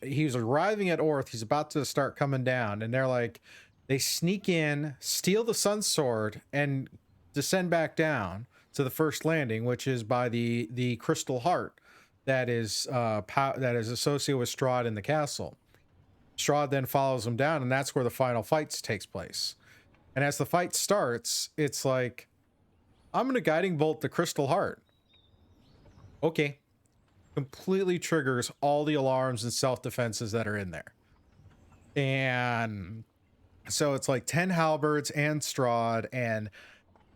he was arriving at Orth, he's about to start coming down, and they're like, they sneak in, steal the Sun Sword, and descend back down to the first landing, which is by the Crystal Heart that is associated with Strahd in the castle. Strahd then follows them down, and that's where the final fight takes place. And as the fight starts, it's like, I'm going to guiding bolt the Crystal Heart. Okay. Completely triggers all the alarms and self-defenses that are in there. And so it's like 10 halberds and Strahd, and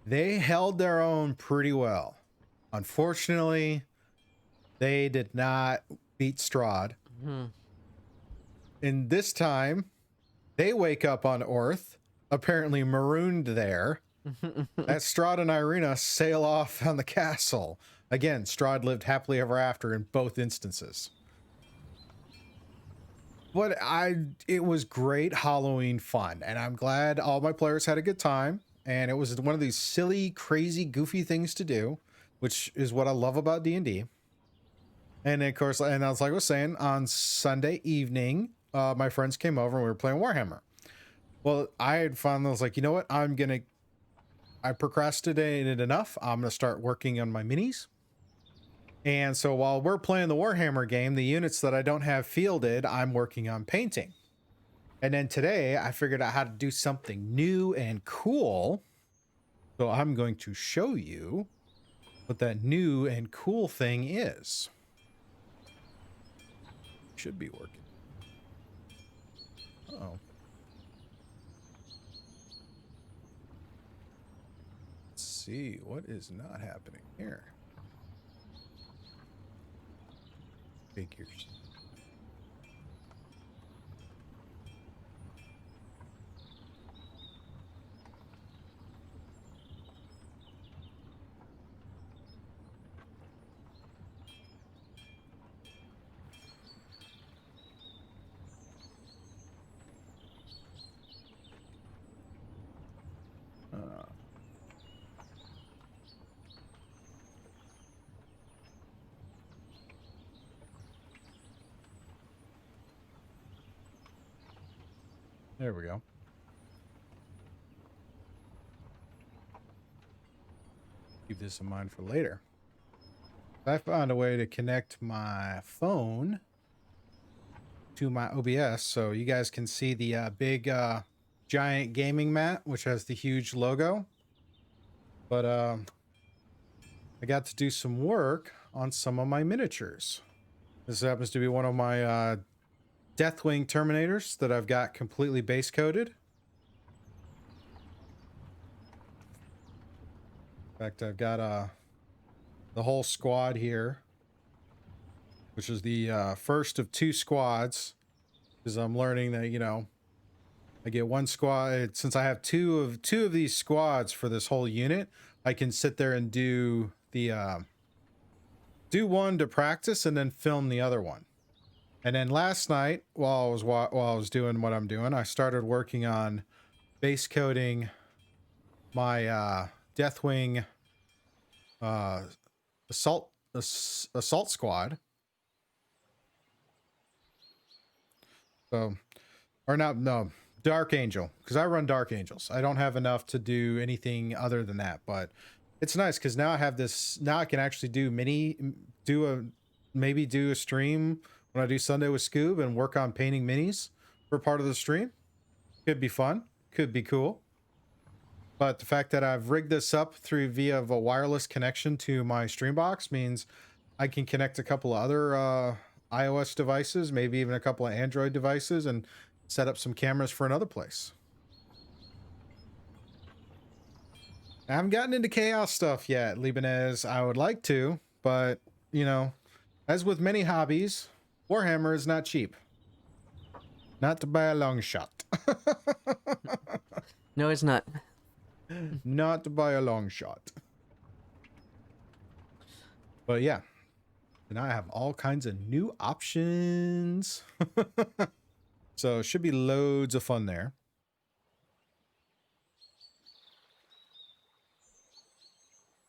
they held their own pretty well. Unfortunately, they did not beat Strahd. Mm-hmm. And this time, they wake up on Orth, apparently marooned there. As Strahd and Irina sail off on the castle. Again, Strahd lived happily ever after in both instances. But it was great Halloween fun, and I'm glad all my players had a good time. And it was one of these silly, crazy, goofy things to do, which is what I love about D&D. And of course, and I was like I was saying, on Sunday evening, my friends came over and we were playing Warhammer. Well, I was like, you know what? I procrastinated enough. I'm going to start working on my minis. And so while we're playing the Warhammer game, the units that I don't have fielded, I'm working on painting. And then today I figured out how to do something new and cool. So I'm going to show you what that new and cool thing is. Should be working. Uh-oh. See what is not happening here. Figures. There we go. Keep this in mind for later. I found a way to connect my phone to my OBS so you guys can see the big giant gaming mat, which has the huge logo. But I got to do some work on some of my miniatures. This happens to be one of my Deathwing Terminators that I've got completely base coated. In fact, I've got the whole squad here, which is the first of 2 squads, because I'm learning that, you know, I get 1 squad. Since I have two of these squads for this whole unit, I can sit there and do the do one to practice and then film the other one. And then last night, while I was doing what I'm doing, I started working on base coating my Deathwing assault squad. So, or not, no, Dark Angel, because I run Dark Angels. I don't have enough to do anything other than that, but it's nice because now I have this. Now I can actually maybe do a stream when I do Sunday with Scoob and work on painting minis for part of the stream. Could be fun. Could be cool. But the fact that I've rigged this up via a wireless connection to my Streambox means I can connect a couple of other iOS devices, maybe even a couple of Android devices, and set up some cameras for another place. I haven't gotten into chaos stuff yet, Lebanese. I would like to, but, you know, as with many hobbies, Warhammer is not cheap. Not to buy a long shot. No, it's not. Not to buy a long shot. But yeah. And I have all kinds of new options. So should be loads of fun there.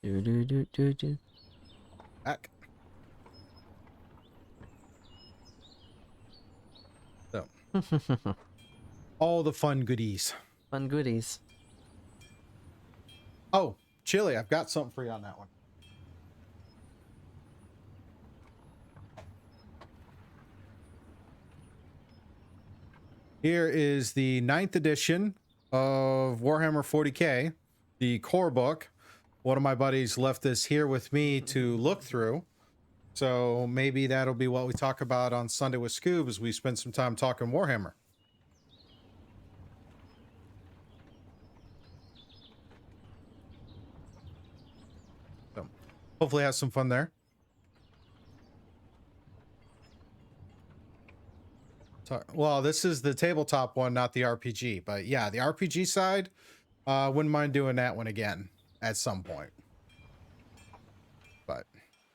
Do. Back. So. All the fun goodies. Fun goodies. Oh, Chili, I've got something for you on that one. Here is the 9th edition of Warhammer 40K, the core book. One of my buddies left this here with me to look through. So maybe that'll be what we talk about on Sunday with Scoob as we spend some time talking Warhammer. So hopefully have some fun there. Well, this is the tabletop one, not the RPG. But yeah, the RPG side, wouldn't mind doing that one again at some point. But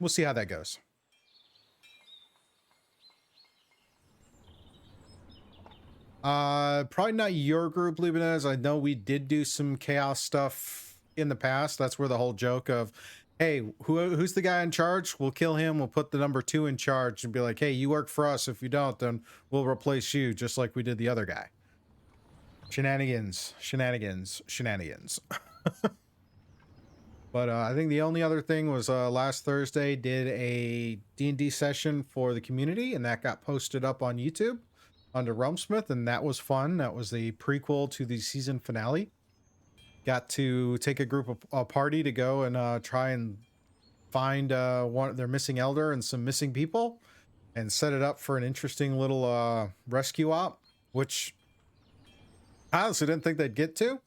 we'll see how that goes. Probably not your group, Lebanese. I know we did do some chaos stuff in the past. That's where the whole joke of, hey, who's the guy in charge? We'll kill him. We'll put the number 2 in charge and be like, hey, you work for us. If you don't, then we'll replace you, just like we did the other guy. Shenanigans. But I think the only other thing was last Thursday did a D&D session for the community, and that got posted up on YouTube under Realmsmith, and that was fun. That was the prequel to the season finale. Got to take a party to go and try and find their missing elder and some missing people, and set it up for an interesting little rescue op, which I honestly didn't think they'd get to.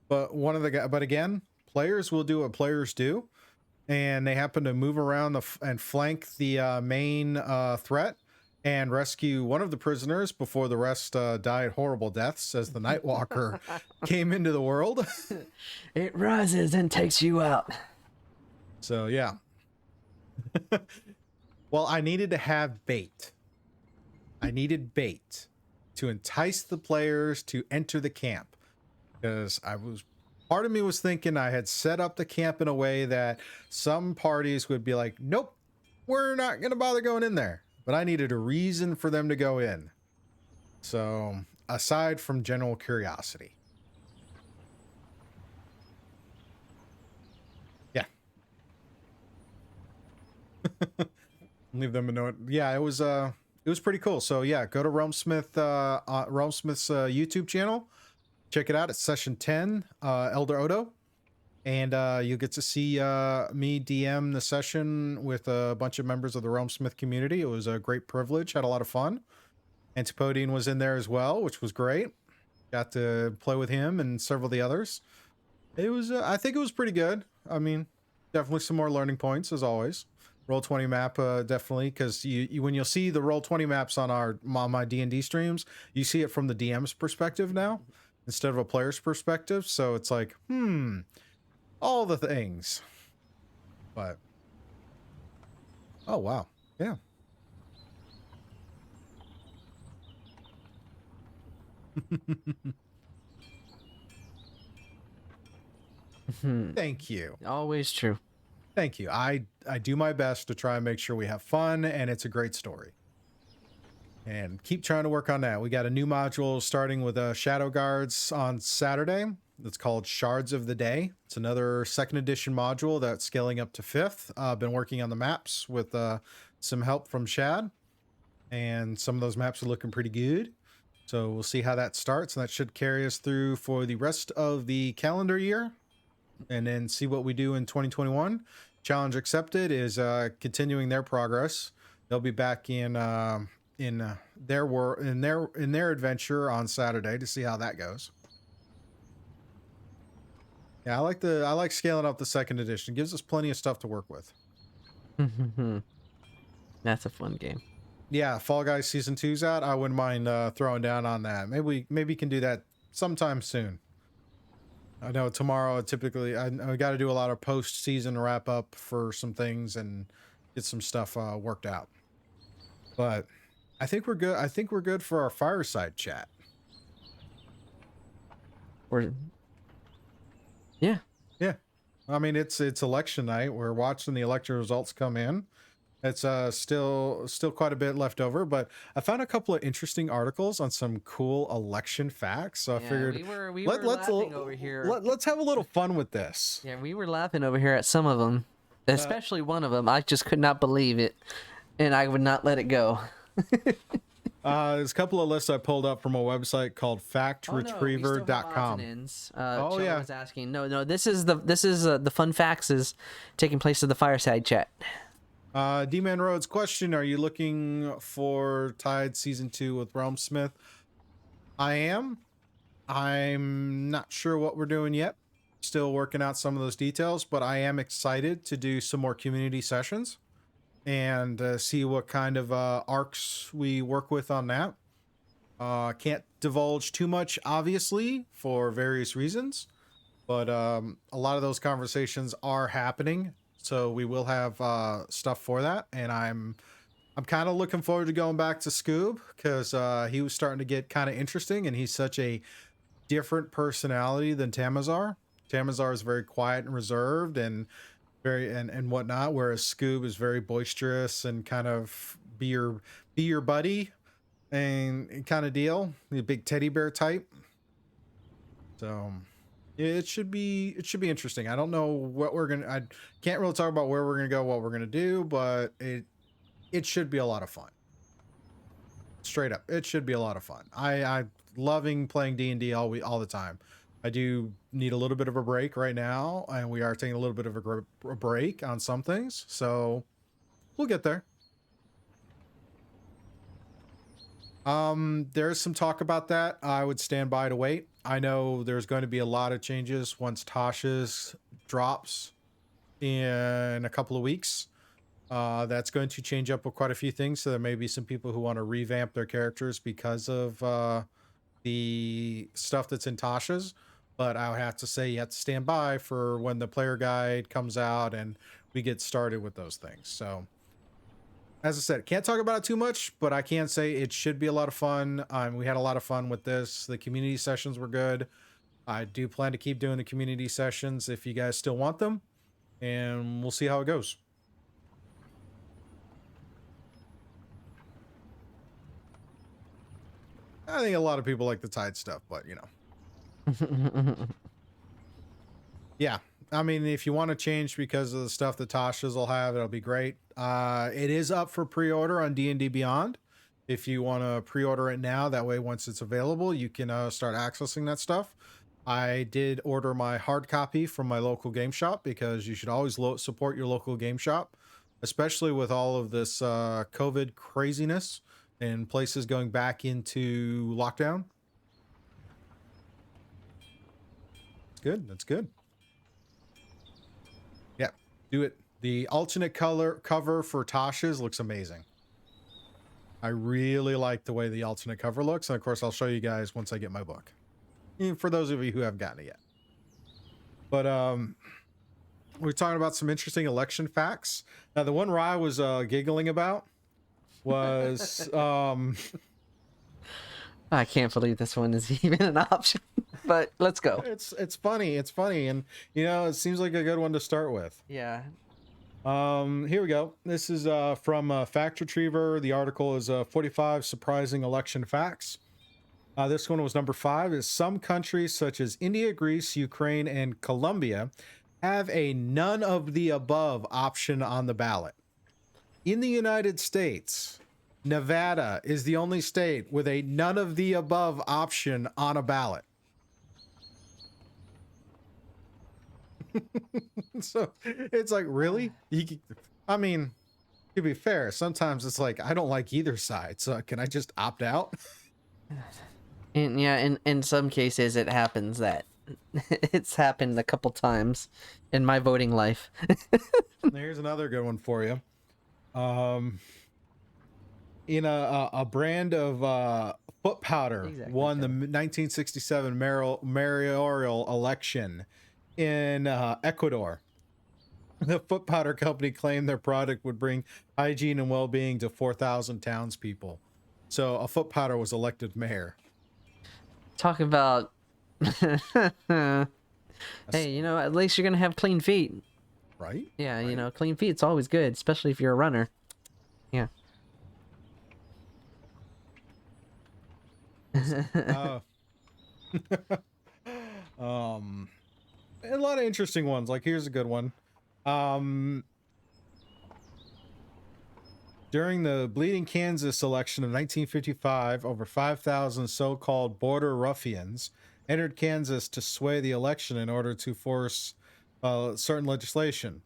But but again, players will do what players do, and they happen to move around and flank the main threat and rescue one of the prisoners before the rest died horrible deaths as the Nightwalker came into the world. It rises and takes you out. So yeah. Well, I needed to have bait. I needed bait to entice the players to enter the camp, because part of me was thinking I had set up the camp in a way that some parties would be like, nope, we're not going to bother going in there. But I needed a reason for them to go in. So aside from general curiosity. Yeah. Leave them a note. Yeah, it was pretty cool. So yeah, go to Realmsmith's YouTube channel. Check it out. It's session 10, Elder Odo. And you'll get to see me DM the session with a bunch of members of the Realmsmith community. It was a great privilege. Had a lot of fun. Antipodian was in there as well, which was great. Got to play with him and several of the others. It was, I think it was pretty good. I mean, definitely some more learning points as always. Roll20 map, definitely, because when you'll see the Roll20 maps on my D&D streams, you see it from the DM's perspective now instead of a player's perspective. So it's like, all the things. But oh wow, yeah. Thank you. Always true. Thank you. I do my best to try and make sure we have fun and it's a great story. And keep trying to work on that. We got a new module starting with Shadow Guards on Saturday. It's called Shards of the Day. It's another 2nd edition module that's scaling up to 5th. I've been working on the maps with some help from Shad. And some of those maps are looking pretty good. So we'll see how that starts. And that should carry us through for the rest of the calendar year. And then see what we do in 2021. Challenge Accepted is continuing their progress. They'll be back in their adventure on Saturday to see how that goes. Yeah, I like scaling up the 2nd edition. It gives us plenty of stuff to work with. That's a fun game. Yeah, Fall Guys Season 2's out. I wouldn't mind throwing down on that. Maybe we can do that sometime soon. I know tomorrow typically I got to do a lot of post-season wrap up for some things and get some stuff worked out. But I think we're good. I think we're good for our fireside chat. Yeah. I mean, it's election night. We're watching the election results come in. It's still quite a bit left over, but I found a couple of interesting articles on some cool election facts. So I figured we were laughing over here. Let's have a little fun with this. Yeah, we were laughing over here at some of them, especially one of them. I just could not believe it, and I would not let it go. There's a couple of lists I pulled up from a website called factretriever.com. Oh yeah, was asking. No. This is the fun facts is taking place in the fireside chat. D-Man Rhodes question: are you looking for Tide Season 2 with Realmsmith? I am. I'm not sure what we're doing yet. Still working out some of those details, but I am excited to do some more community sessions and see what kind of arcs we work with on that. Can't divulge too much, obviously, for various reasons, but a lot of those conversations are happening. So we will have stuff for that, and I'm kind of looking forward to going back to Scoob because he was starting to get kind of interesting, and he's such a different personality than Tamazar. Tamazar is very quiet and reserved and and whatnot, whereas Scoob is very boisterous and kind of be your buddy and kind of deal, the big teddy bear type. So it should be interesting. I don't know what I can't really talk about where we're gonna go, what we're gonna do, but it should be a lot of fun. Straight up, it should be a lot of fun. I loving playing D&D all the time. I do need a little bit of a break right now, and we are taking a little bit of a break on some things, so we'll get there. There's some talk about that. I would stand by to wait. I know there's going to be a lot of changes once Tasha's drops in a couple of weeks. That's going to change up quite a few things. So there may be some people who want to revamp their characters because of the stuff that's in Tasha's. But I would have to say you have to stand by for when the player guide comes out and we get started with those things. So as I said, can't talk about it too much, but I can say it should be a lot of fun. We had a lot of fun with this. The community sessions were good. I do plan to keep doing the community sessions if you guys still want them, and we'll see how it goes. I think a lot of people like the Tide stuff, but you know. Yeah. I mean, if you want to change because of the stuff that Tasha's will have, it'll be great. It is up for pre-order on D&D Beyond. If you want to pre-order it now, that way once it's available, you can start accessing that stuff. I did order my hard copy from my local game shop because you should always support your local game shop, especially with all of this COVID craziness and places going back into lockdown. It's good. That's good. Yeah, do it. The alternate color cover for Tasha's looks amazing. I really like the way the alternate cover looks. And of course, I'll show you guys once I get my book. For those of you who haven't gotten it yet. But we're talking about some interesting election facts. Now, the one Ry was giggling about was I can't believe this one is even an option. But let's go. It's funny. It's funny, and you know, it seems like a good one to start with. Yeah. Here we go. This is from Fact Retriever. The article is 45 surprising election facts. This one was number 5. Is some countries such as India, Greece, Ukraine, and Colombia have a none of the above option on the ballot. In the United States, Nevada is the only state with a none of the above option on a ballot. So it's like, really? I mean, to be fair, sometimes it's like, I don't like either side, so can I just opt out? And yeah, in some cases it happens that it's happened a couple times in my voting life. Here's another good one for you. In a brand of foot powder won the 1967 mayoral election in Ecuador. The foot powder company claimed their product would bring hygiene and well-being to 4,000 townspeople. So a foot powder was elected mayor. Talk about hey, you know, at least you're gonna have clean feet. Right? Yeah, right. You know, clean feet's always good, especially if you're a runner. Yeah. A lot of interesting ones. Like, here's a good one. During the Bleeding Kansas election of 1955, over 5,000 so-called border ruffians entered Kansas to sway the election in order to force certain legislation.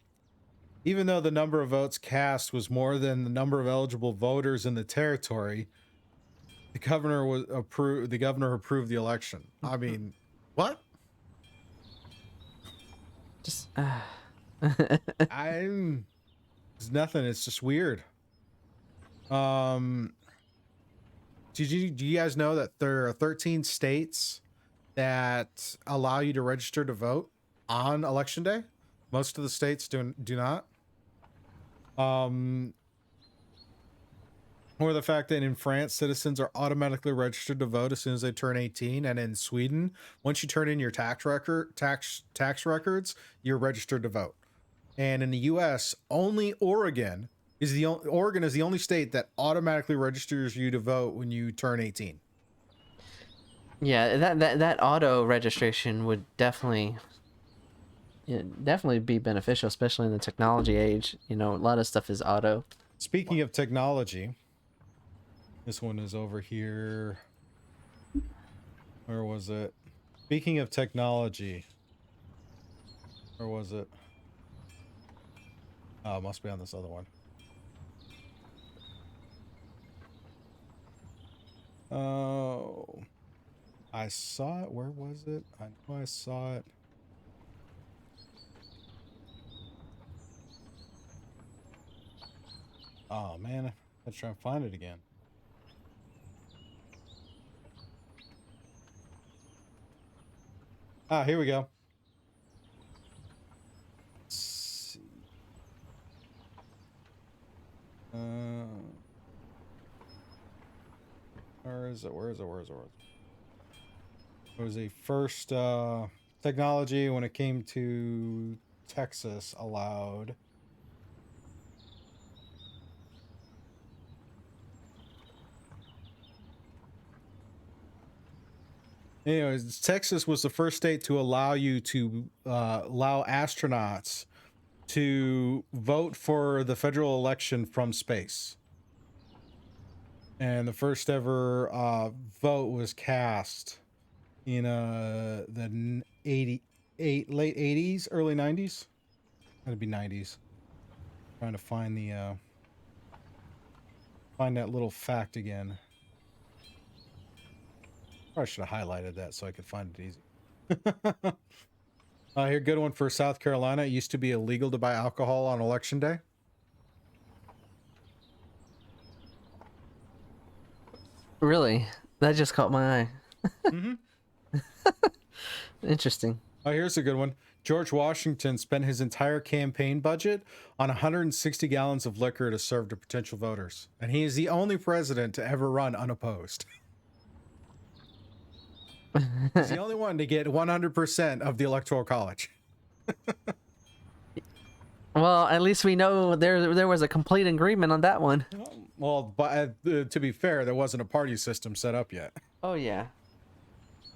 Even though the number of votes cast was more than the number of eligible voters in the territory, the governor approved the election. I mean, what? Just It's nothing. It's just weird. Do you guys know that there are 13 states that allow you to register to vote on election day? Most of the states do not. Or the fact that in France, citizens are automatically registered to vote as soon as they turn 18, and in Sweden, once you turn in your tax records, you're registered to vote. And in the U.S., only Oregon is the only state that automatically registers you to vote when you turn 18. yeah, that auto registration would definitely be beneficial, especially in the technology age. You know, a lot of stuff is auto. Speaking of technology, this one is over here. Where was it? Speaking of technology, where was it? Oh, it must be on this other one. Oh, I saw it. Where was it? I know I saw it. Oh man, let's try and find it again. Ah, here we go. Let's see. Where is it? Where is it? Where is it? Where is it? It was a first technology when it came to Texas allowed. Anyways, Texas was the first state to allow you to allow astronauts to vote for the federal election from space. And the first ever vote was cast in the 88 late 80s, early 90s. That'd be 90s. Trying to find the find that little fact again. Probably should have highlighted that so I could find it easy. Here, good one for South Carolina. It used to be illegal to buy alcohol on election day. Really? That just caught my eye. Mm-hmm. Interesting. Oh, here's a good one. George Washington spent his entire campaign budget on 160 gallons of liquor to serve to potential voters. And he is the only president to ever run unopposed. He's the only one to get 100% of the Electoral College. Well, at least we know there was a complete agreement on that one. Well, but to be fair, there wasn't a party system set up yet. Oh yeah.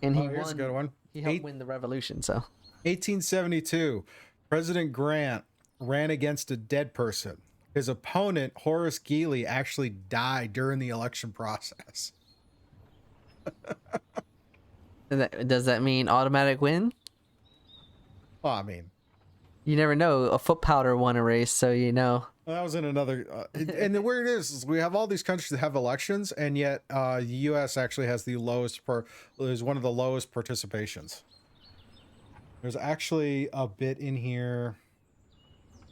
And he Here's won. a good one. He helped win the revolution, so. 1872, President Grant ran against a dead person. His opponent, Horace Greeley, actually died during the election process. Does that mean automatic win? Well, I mean, You never know. A foot powder won a race, so you know. that was in another. And the weird is we have all these countries that have elections, and yet the U.S. actually has the lowest is one of the lowest participations. There's actually a bit in here.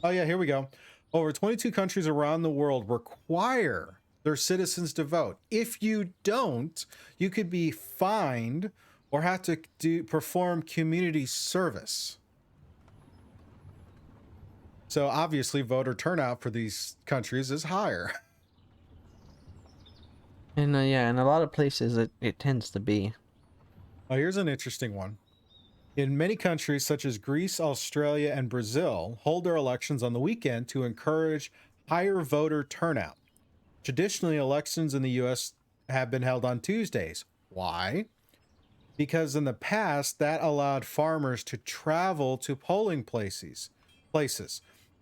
Oh yeah, here we go. Over 22 countries around the world require their citizens to vote. If you don't, you could be fined or have to perform community service. So obviously voter turnout for these countries is higher. And yeah, in a lot of places it tends to be. Oh, here's an interesting one. In many countries such as Greece, Australia, and Brazil hold their elections on the weekend to encourage higher voter turnout. Traditionally, elections in the U.S. have been held on Tuesdays. Why? Because in the past, that allowed farmers to travel to polling places.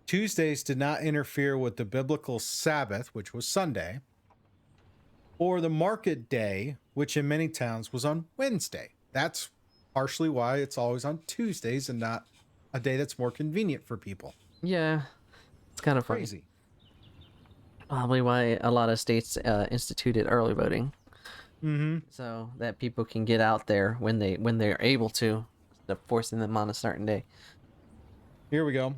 Tuesdays did not interfere with the biblical Sabbath, which was Sunday, or the market day, which in many towns was on Wednesday. That's partially why it's always on Tuesdays and not a day that's more convenient for people. Yeah, it's kind of Crazy. Probably why a lot of states instituted early voting, Mm-hmm. so that people can get out there when they're able to, instead of forcing them on a certain day. Here we go.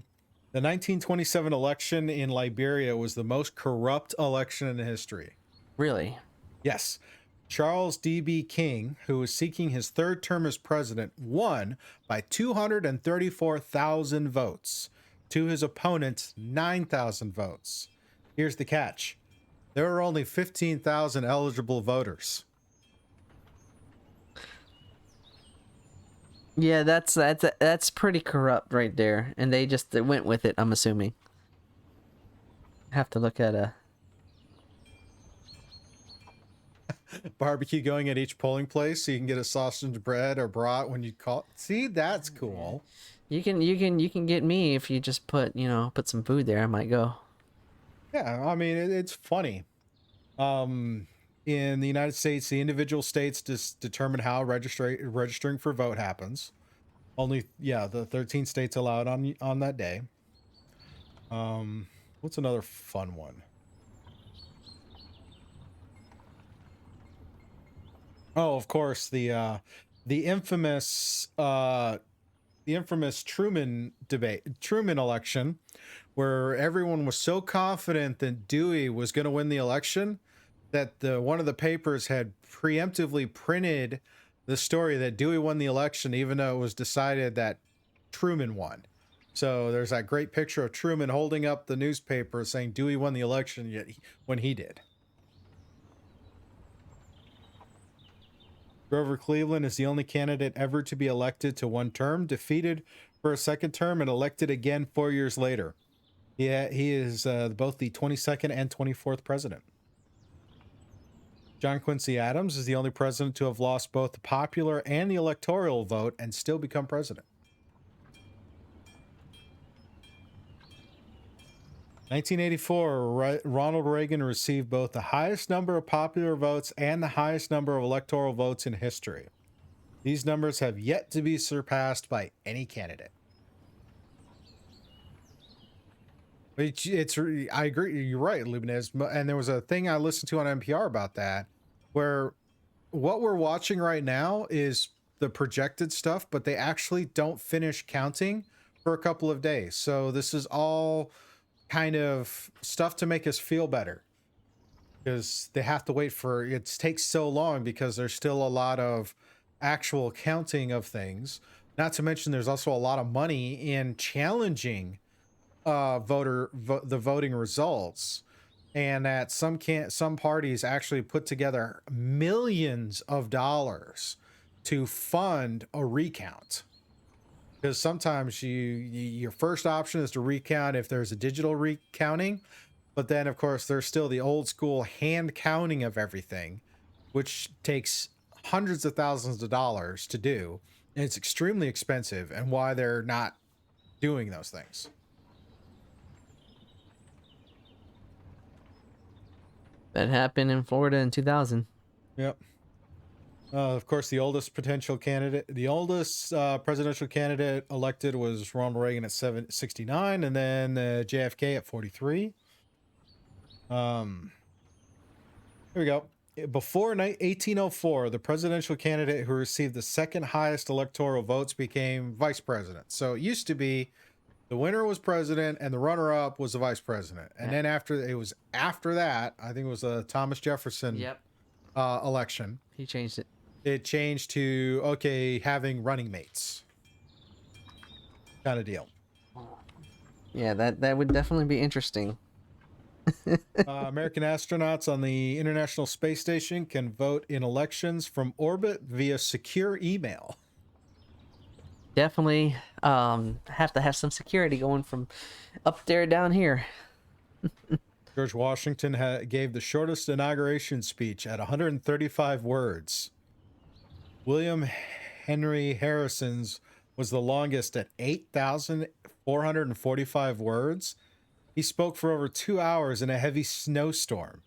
The 1927 election in Liberia was the most corrupt election in history. Really? Yes. Charles D.B. King, who was seeking his third term as president, won by 234,000 votes to his opponent's 9,000 votes. Here's the catch. There were only 15,000 eligible voters. Yeah, that's pretty corrupt right there, and they just went with it. I'm assuming. Have to look at a Barbecue going at each polling place so you can get a sausage bread or brat when you call. See, that's cool. You can get me if you just put some food there. I might go. Yeah, I mean it's funny. In the United States, the individual states determine how registering for vote happens. Only the 13 states allowed on that day. What's another fun one? Oh, of course, the infamous Truman election, where everyone was so confident that Dewey was going to win the election that one of the papers had preemptively printed the story that Dewey won the election, even though it was decided that Truman won. So there's that great picture of Truman holding up the newspaper saying Dewey won the election, yet when he did. Grover Cleveland is the only candidate ever to be elected to one term, defeated for a second term, and elected again 4 years later. He is both the 22nd and 24th president. John Quincy Adams is the only president to have lost both the popular and the electoral vote and still become president. 1984, Ronald Reagan received both the highest number of popular votes and the highest number of electoral votes in history. These numbers have yet to be surpassed by any candidate. I agree. You're right, Luminez. And there was a thing I listened to on NPR about that, where what we're watching right now is the projected stuff, but they actually don't finish counting for a couple of days. So this is all kind of stuff to make us feel better, because they have to wait for it. Takes so long because there's still a lot of actual counting of things. Not to mention there's also a lot of money in challenging the voting results, and that some parties actually put together millions of dollars to fund a recount, because sometimes your first option is to recount if there's a digital recounting, but then of course there's still the old school hand counting of everything, which takes hundreds of thousands of dollars to do, and it's extremely expensive, and why they're not doing those things. That happened in Florida in 2000. Yep. Of course, the oldest presidential candidate elected was Ronald Reagan at 69, and then JFK at 43. Here we go. Before 1804, the presidential candidate who received the second highest electoral votes became vice president. So it used to be the winner was president and the runner-up was the vice president. And then after that, I think it was a Thomas Jefferson election. He changed it. It changed to, okay, having running mates kind of deal. Yeah, that would definitely be interesting. American astronauts on the International Space Station can vote in elections from orbit via secure email. Definitely have to have some security going from up there down here. George Washington gave the shortest inauguration speech at 135 words. William Henry Harrison's was the longest at 8,445 words. He spoke for over 2 hours in a heavy snowstorm,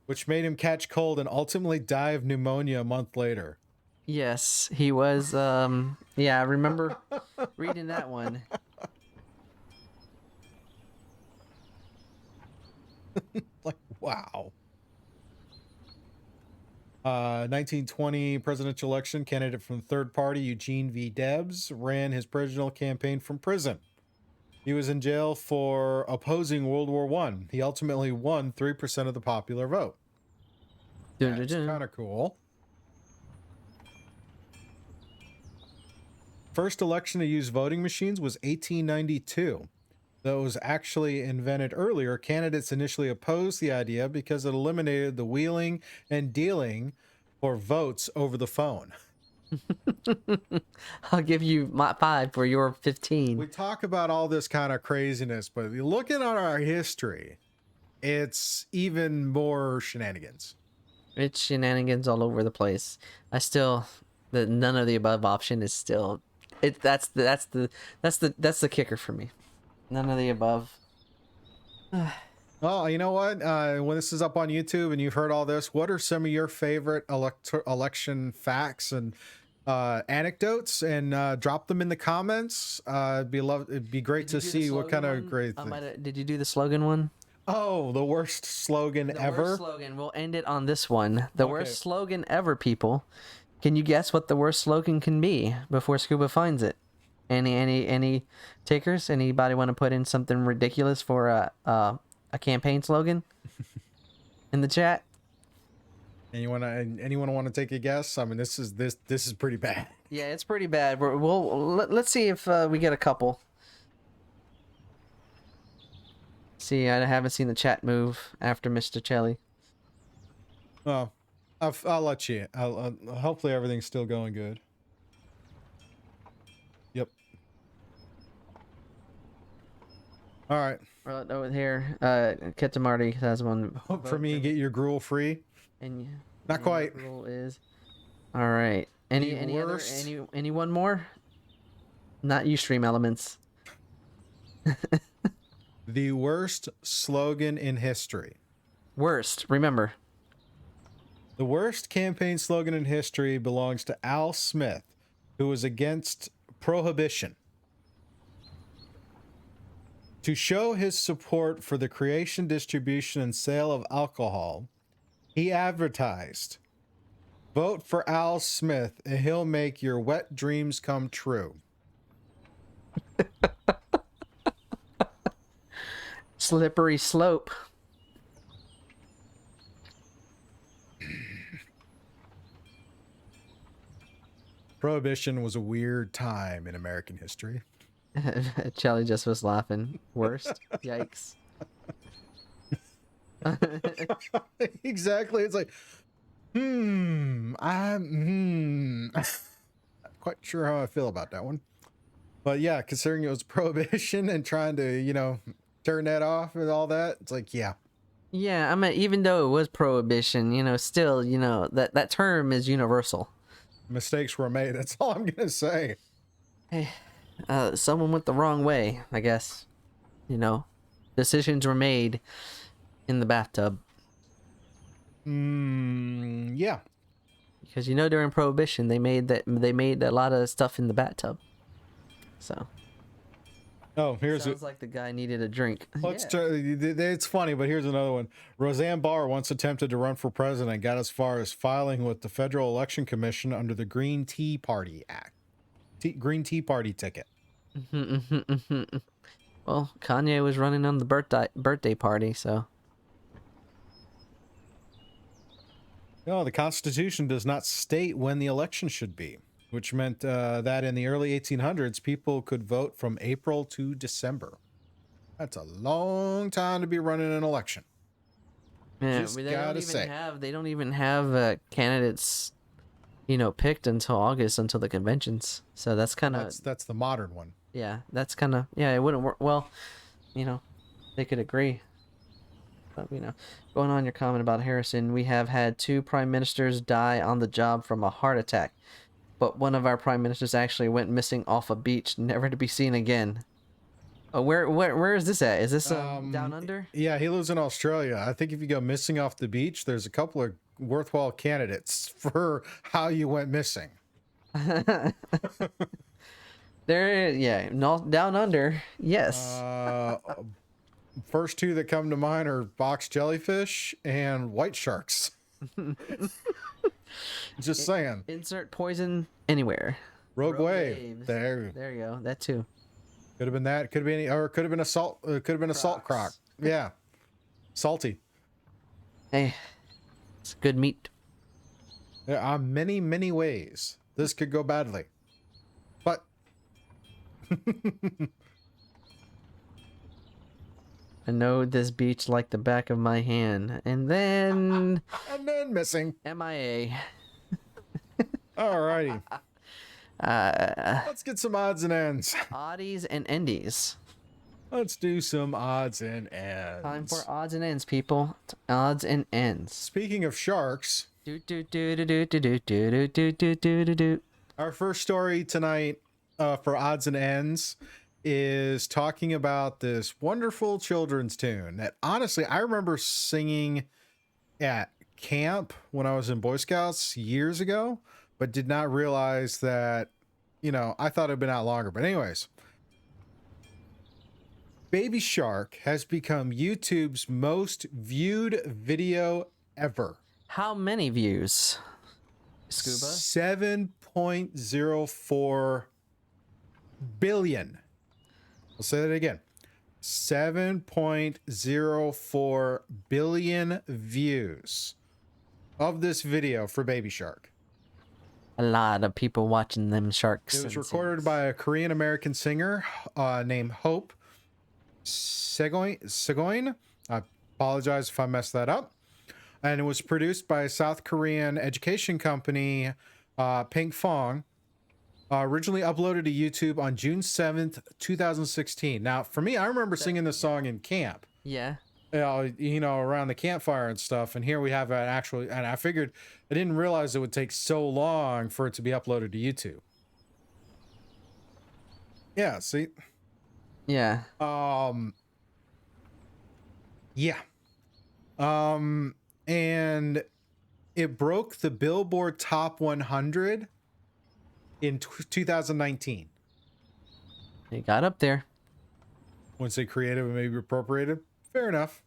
which made him catch cold and ultimately die of pneumonia a month later. Yes, he was. Yeah, I remember reading that one. Like, wow. 1920 presidential election, candidate from third party Eugene V. Debs ran his presidential campaign from prison. He was in jail for opposing World War I. He ultimately won 3% of the popular vote. That's kind of cool. First election to use voting machines was 1892. Though it was actually invented earlier, candidates initially opposed the idea because it eliminated the wheeling and dealing for votes over the phone. I'll give you my 5 for your 15. We talk about all this kind of craziness, but if you look at our history, it's even more shenanigans. It's shenanigans all over the place. The none of the above option is still that's the kicker for me. None of the above. Well, you know what? When this is up on YouTube and you've heard all this, what are some of your favorite election facts and anecdotes? And drop them in the comments. It'd be great to see what kind of great things. Did you do the slogan one? Oh, the worst slogan ever. Worst slogan. We'll end it on this one. The worst slogan ever, people. Can you guess what the worst slogan can be before Scuba finds it? Any takers? Anybody want to put in something ridiculous for a campaign slogan in the chat? Anyone want to take a guess? I mean, this is pretty bad. Yeah, it's pretty bad. Let's see if we get a couple. See, I haven't seen the chat move after Mr. Chelly. Oh, I'll let you. Hopefully everything's still going good. Yep. All right. Over here, Ketamarty has one. For me, get your gruel free. And Not quite. Rule is all right. Any worst- any one more? Not Ustream elements. The worst slogan in history. Worst. Remember. The worst campaign slogan in history belongs to Al Smith, who was against prohibition. To show his support for the creation, distribution, and sale of alcohol, he advertised, "Vote for Al Smith and he'll make your wet dreams come true." Slippery slope. Prohibition was a weird time in American history. Charlie just was laughing. Worst. Yikes. Exactly. It's like, I'm not quite sure how I feel about that one. But yeah, considering it was prohibition and trying to, turn that off and all that, it's like, yeah. Yeah, I mean, even though it was prohibition, still, that term is universal. Mistakes were made. That's all I'm going to say. Hey, someone went the wrong way, I guess. Decisions were made in the bathtub. Yeah. Because during Prohibition they made a lot of stuff in the bathtub. So. Oh, here's Sounds like the guy needed a drink. It's funny, but here's another one. Roseanne Barr once attempted to run for president, got as far as filing with the Federal Election Commission under the Green Tea Party Act. Green Tea Party ticket. Well, Kanye was running on the birthday party, so. No, the Constitution does not state when the election should be, which meant that in the early 1800s, people could vote from April to December. That's a long time to be running an election. Yeah, Just they gotta say. They don't even have candidates, picked until August, until the conventions. So that's kind of That's the modern one. Yeah, that's kind of it wouldn't work. Well, they could agree. But going on your comment about Harrison, we have had 2 prime ministers die on the job from a heart attack. But one of our prime ministers actually went missing off a beach, never to be seen again. Oh, where is this at? Is this down under? Yeah, he lives in Australia. I think if you go missing off the beach, there's a couple of worthwhile candidates for how you went missing. Down under, yes. First 2 that come to mind are box jellyfish and white sharks. Just saying. Insert poison anywhere. Rogue wave. Waves. There you go. That too. Could have been that. Could have been or could have been a salt. Could have been a salt croc. Yeah, salty. Hey, it's good meat. There are many ways this could go badly, but I know this beach like the back of my hand, and then missing. MIA. Alrighty. Let's get some odds and ends. Oddies and endies. Let's do some odds and ends. Time for odds and ends, people. Odds and ends. Speaking of sharks, Do do do do do do do do do do do do. our first story tonight for odds and ends is talking about this wonderful children's tune that honestly I remember singing at camp when I was in Boy Scouts years ago, but did not realize that, I thought it had been out longer. But anyways, Baby Shark has become YouTube's most viewed video ever. How many views? Scuba? 7.04 billion. I'll say that again. 7.04 billion views of this video for Baby Shark. A lot of people watching them sharks. It was recorded by a Korean American singer named Hope Segoin. I apologize if I messed that up. And it was produced by a South Korean education company, Pink Fong. Originally uploaded to YouTube on June 7th, 2016. Now, for me, I remember singing this song in camp. Yeah. around the campfire and stuff. And here we have an actual, and I figured, I didn't realize it would take so long for it to be uploaded to YouTube. Yeah, see? Yeah. Yeah. And it broke the Billboard Top 100 in 2019. It got up there. Once they creative and maybe appropriated. Fair enough.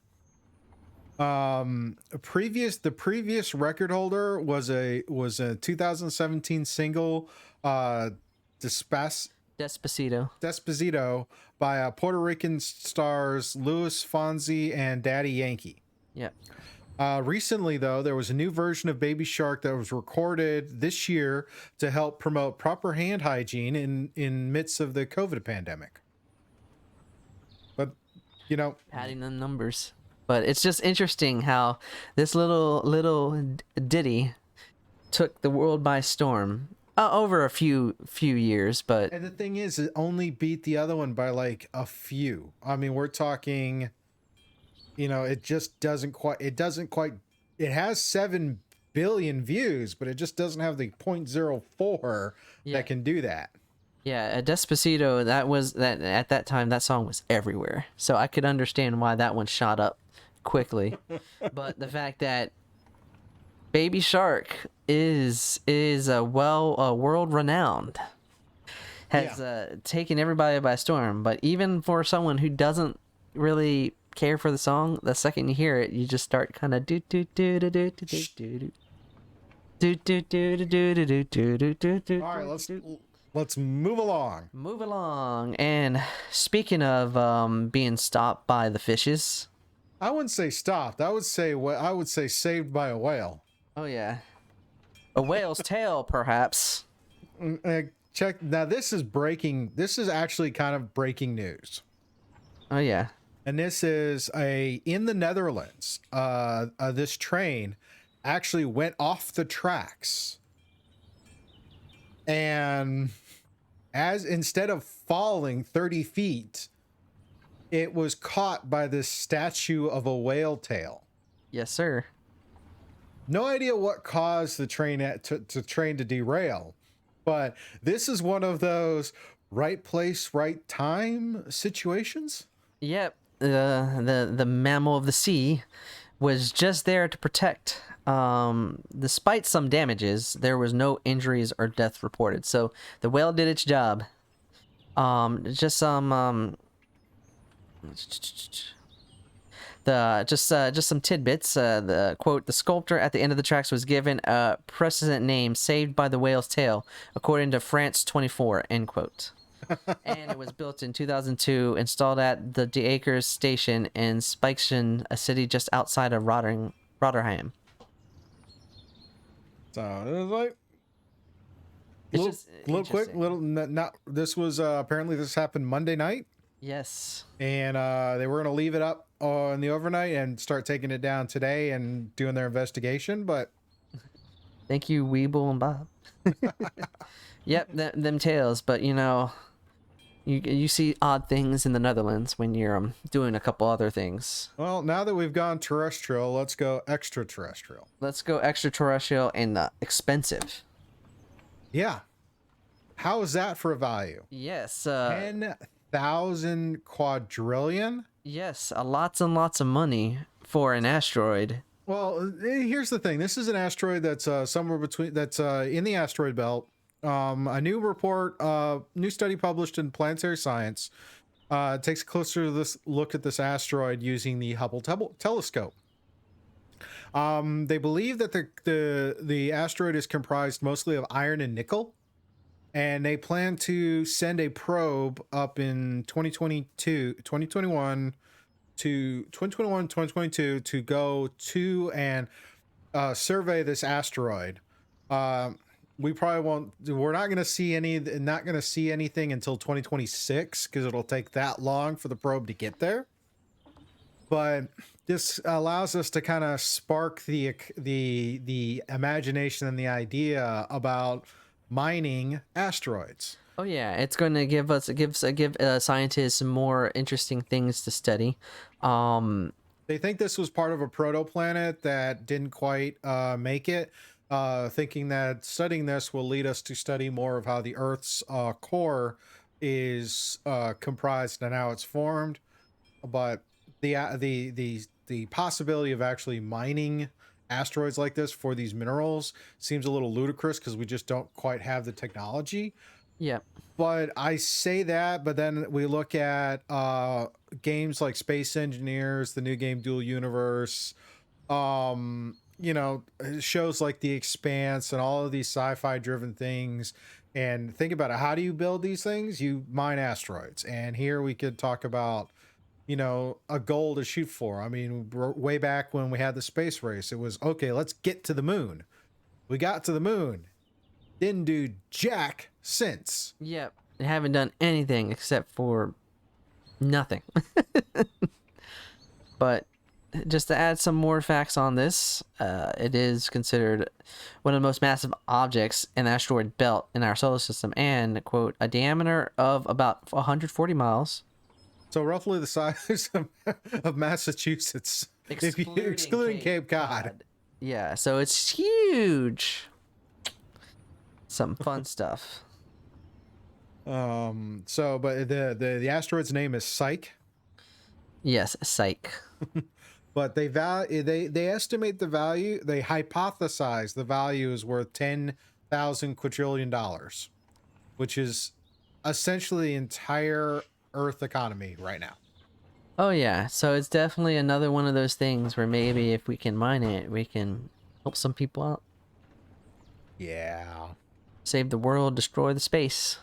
The previous record holder was a 2017 single, Despacito by Puerto Rican stars Luis Fonsi and Daddy Yankee. Yep. Recently, though, there was a new version of Baby Shark that was recorded this year to help promote proper hand hygiene in midst of the COVID pandemic. But, adding the numbers. But it's just interesting how this little ditty took the world by storm over a few years. But and the thing is, it only beat the other one by like a few. I mean, we're talking, it just doesn't quite. It has 7 billion views, but it just doesn't have the 0.04 that can do that. Yeah, Despacito, that at that time that song was everywhere. So I could understand why that one shot up quickly. But the fact that Baby Shark is world renowned, has taken everybody by storm. But even for someone who doesn't really care for the song, the second you hear it, you just start kind of do do do do do do do do do do do do do do do. All right, let's move along. Move along. And speaking of being stopped by the fishes, I wouldn't say stopped. I would say saved by a whale. Oh yeah, a whale's tail, perhaps. Check now. This is breaking. This is actually kind of breaking news. Oh yeah. And this is in the Netherlands. This train actually went off the tracks, and instead of falling 30 feet, it was caught by this statue of a whale tail. Yes, sir. No idea what caused the train to derail, but this is one of those right place, right time situations. Yep. The mammal of the sea was just there to protect. Despite some damages, there was no injuries or death reported. So the whale did its job. Just some some tidbits. The quote: the sculptor at the end of the tracks was given a precedent name, "Saved by the Whale's Tail," according to France 24. End quote. And it was built in 2002, installed at the De Acres station in Spijkschen, a city just outside of Rotterdam. So it was like this was apparently this happened Monday night. Yes. And they were going to leave it up in the overnight and start taking it down today and doing their investigation. But thank you, Weeble and Bob. Yep, them tails. But you see odd things in the Netherlands when you're doing a couple other things. Well, now that we've gone terrestrial, let's go extraterrestrial. Let's go extraterrestrial and expensive. Yeah. How is that for a value? Yes. 10,000 quadrillion? Yes, lots and lots of money for an asteroid. Well, here's the thing. This is an asteroid that's somewhere between, that's in the asteroid belt. A new study published in Planetary Science takes a closer look at this asteroid using the Hubble telescope. They believe that the asteroid is comprised mostly of iron and nickel, and they plan to send a probe up in 2021 to go to and survey this asteroid. We probably won't. We're not going to see anything until 2026 because it'll take that long for the probe to get there. But this allows us to kind of spark the imagination and the idea about mining asteroids. Oh yeah, it's going to give scientists more interesting things to study. They think this was part of a protoplanet that didn't quite make it, thinking that studying this will lead us to study more of how the Earth's core is comprised and how it's formed. But the possibility of actually mining asteroids like this for these minerals seems a little ludicrous because we just don't quite have the technology. Yep. But I say that, but then we look at games like Space Engineers, the new game Dual Universe, you know, shows like The Expanse and all of these sci-fi driven things. And think about it. How do you build these things? You mine asteroids. And here we could talk about, you know, a goal to shoot for. I mean, way back when we had the space race, it was, okay, let's get to the moon. We got to the moon. Didn't do jack since. Yep. They haven't done anything except for nothing. But just to add some more facts on this, it is considered one of the most massive objects in the asteroid belt in our solar system, and, quote, a diameter of about 140 miles. So roughly the size of Massachusetts, excluding Cape Cod. Yeah, so it's huge. Some fun stuff. So, but the asteroid's name is Psyche. Yes, psych. But they estimate the value. They hypothesize the value is worth 10,000 quadrillion dollars, which is essentially the entire Earth economy right now. Oh yeah, so it's definitely another one of those things where maybe if we can mine it, we can help some people out. Yeah. Save the world, destroy the space.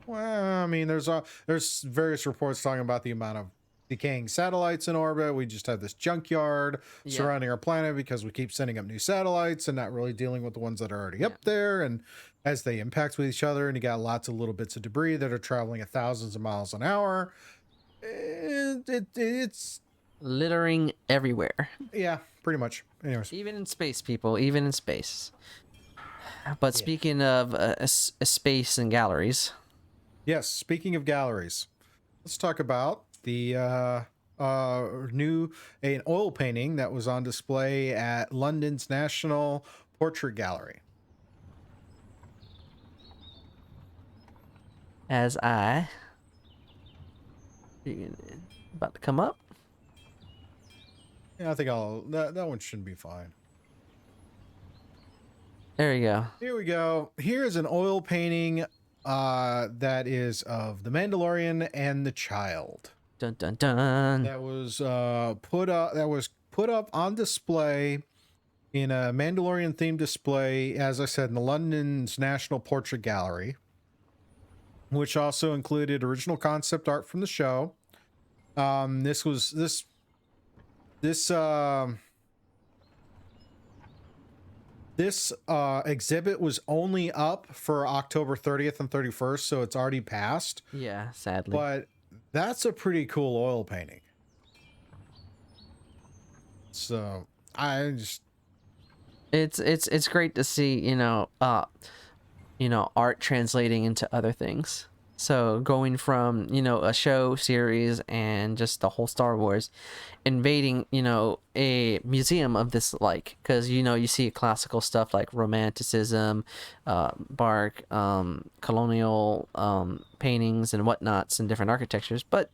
Well, I mean, there's various reports talking about the amount of decaying satellites in orbit. We just have this junkyard surrounding our planet because we keep sending up new satellites and not really dealing with the ones that are already up there. And as they impact with each other, and you got lots of little bits of debris that are traveling at thousands of miles an hour. It's littering everywhere. Yeah, pretty much. Anyways. Even in space, people. Even in space. But speaking of space and galleries. Yes, speaking of galleries, let's talk about the an oil painting that was on display at London's National Portrait Gallery. As I about to come up. Yeah, I think that one shouldn't be fine. There you go. Here we go. Here's an oil painting that is of the Mandalorian and the child. Dun dun dun. That was put up on display in a Mandalorian themed display, as I said, in the London's National Portrait Gallery, which also included original concept art from the show. This exhibit was only up for October 30th and 31st, so it's already passed. Yeah, sadly. But that's a pretty cool oil painting. So I just it's great to see, art translating into other things. So going from, a show series and just the whole Star Wars invading, a museum of this, like, because, you see classical stuff like romanticism, bark, colonial paintings and whatnots and different architectures, but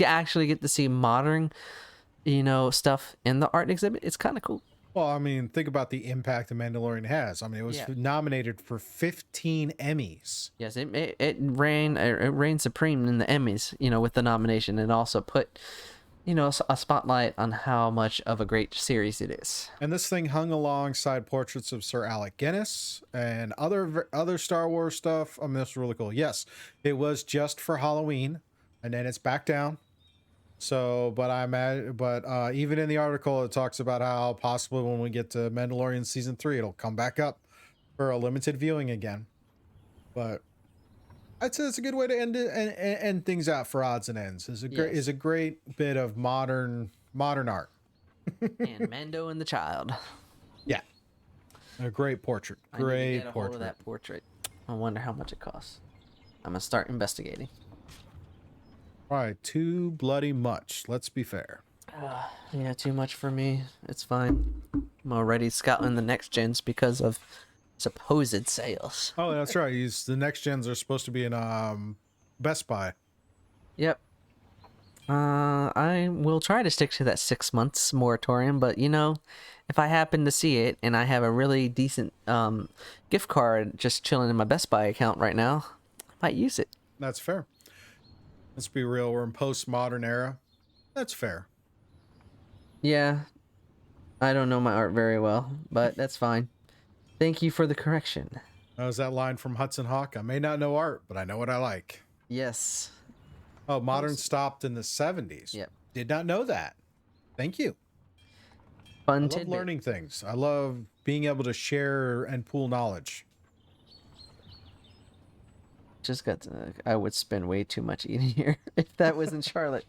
actually get to see modern, stuff in the art exhibit. It's kind of cool. Well, I mean, think about the impact the Mandalorian has. I mean, it was nominated for 15 Emmys. Yes, it reigned supreme in the Emmys, with the nomination, and also put, a spotlight on how much of a great series it is. And this thing hung alongside portraits of Sir Alec Guinness and other Star Wars stuff. I mean, this is really cool. Yes, it was just for Halloween, and then it's back down. So, but even in the article, it talks about how possibly when we get to Mandalorian season 3, it'll come back up for a limited viewing again. But I'd say it's a good way to end things out for odds and ends. Is a great bit of modern art. And Mando and the child. Yeah, a great portrait. Great portrait. Hold of that portrait. I wonder how much it costs. I'm gonna start investigating. All right, too bloody much. Let's be fair. Yeah, too much for me. It's fine. I'm already scouting the next gens because of supposed sales. Oh, that's right. The next gens are supposed to be in Best Buy. Yep. I will try to stick to that 6 months moratorium, but you know, if I happen to see it and I have a really decent gift card just chilling in my Best Buy account right now, I might use it. That's fair. Let's be real. We're in postmodern era. That's fair. Yeah, I don't know my art very well, but that's fine. Thank you for the correction. That was that line from Hudson Hawk. I may not know art, but I know what I like. Yes. Oh, modern stopped in the 70s. Yep. Did not know that. Thank you. Fun I love tidbit. learning things. I love being able to share and pool knowledge. Just got to, I would spend way too much eating here if that was in Charlotte.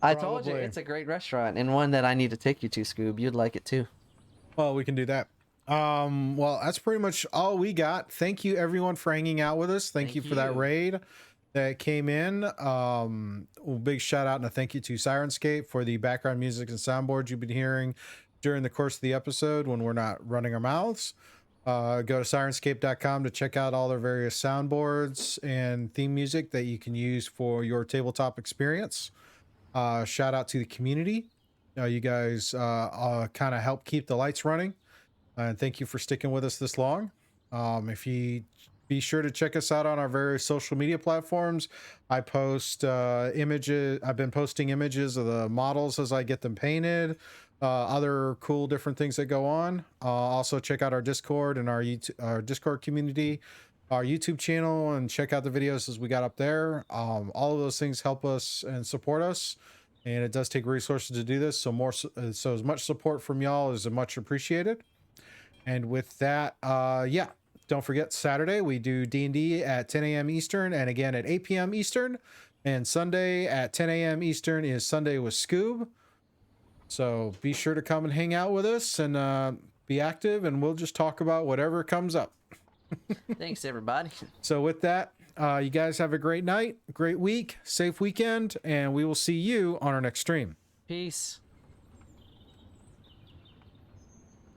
I told you Probably. it's a great restaurant and one that I need to take you to, Scoob. You'd like it too. Well, we can do that. Well, that's pretty much all we got. Thank you everyone for hanging out with us. Thank you for that raid that came in. Big shout out and a thank you to Syrinscape for the background music and soundboards you've been hearing during the course of the episode when we're not running our mouths. Go to Syrinscape.com to check out all their various soundboards and theme music that you can use for your tabletop experience. Shout out to the community. You guys kind of help keep the lights running. And thank you for sticking with us this long. If you be sure to check us out on our various social media platforms. I post images. I've been posting images of the models as I get them painted. Other cool different things that go on. Also check out our Discord and our Discord community, our YouTube channel, and check out the videos as we got up there. All of those things help us and support us, and it does take resources to do this. So as much support from y'all is much appreciated. And with that, yeah, don't forget Saturday we do D&D at 10 a.m. Eastern, and again at 8 p.m. Eastern. And Sunday at 10 a.m. Eastern is Sunday with Scoob. So be sure to come and hang out with us and be active, and we'll just talk about whatever comes up. Thanks, everybody. So with that, you guys have a great night, great week, safe weekend, and we will see you on our next stream. Peace.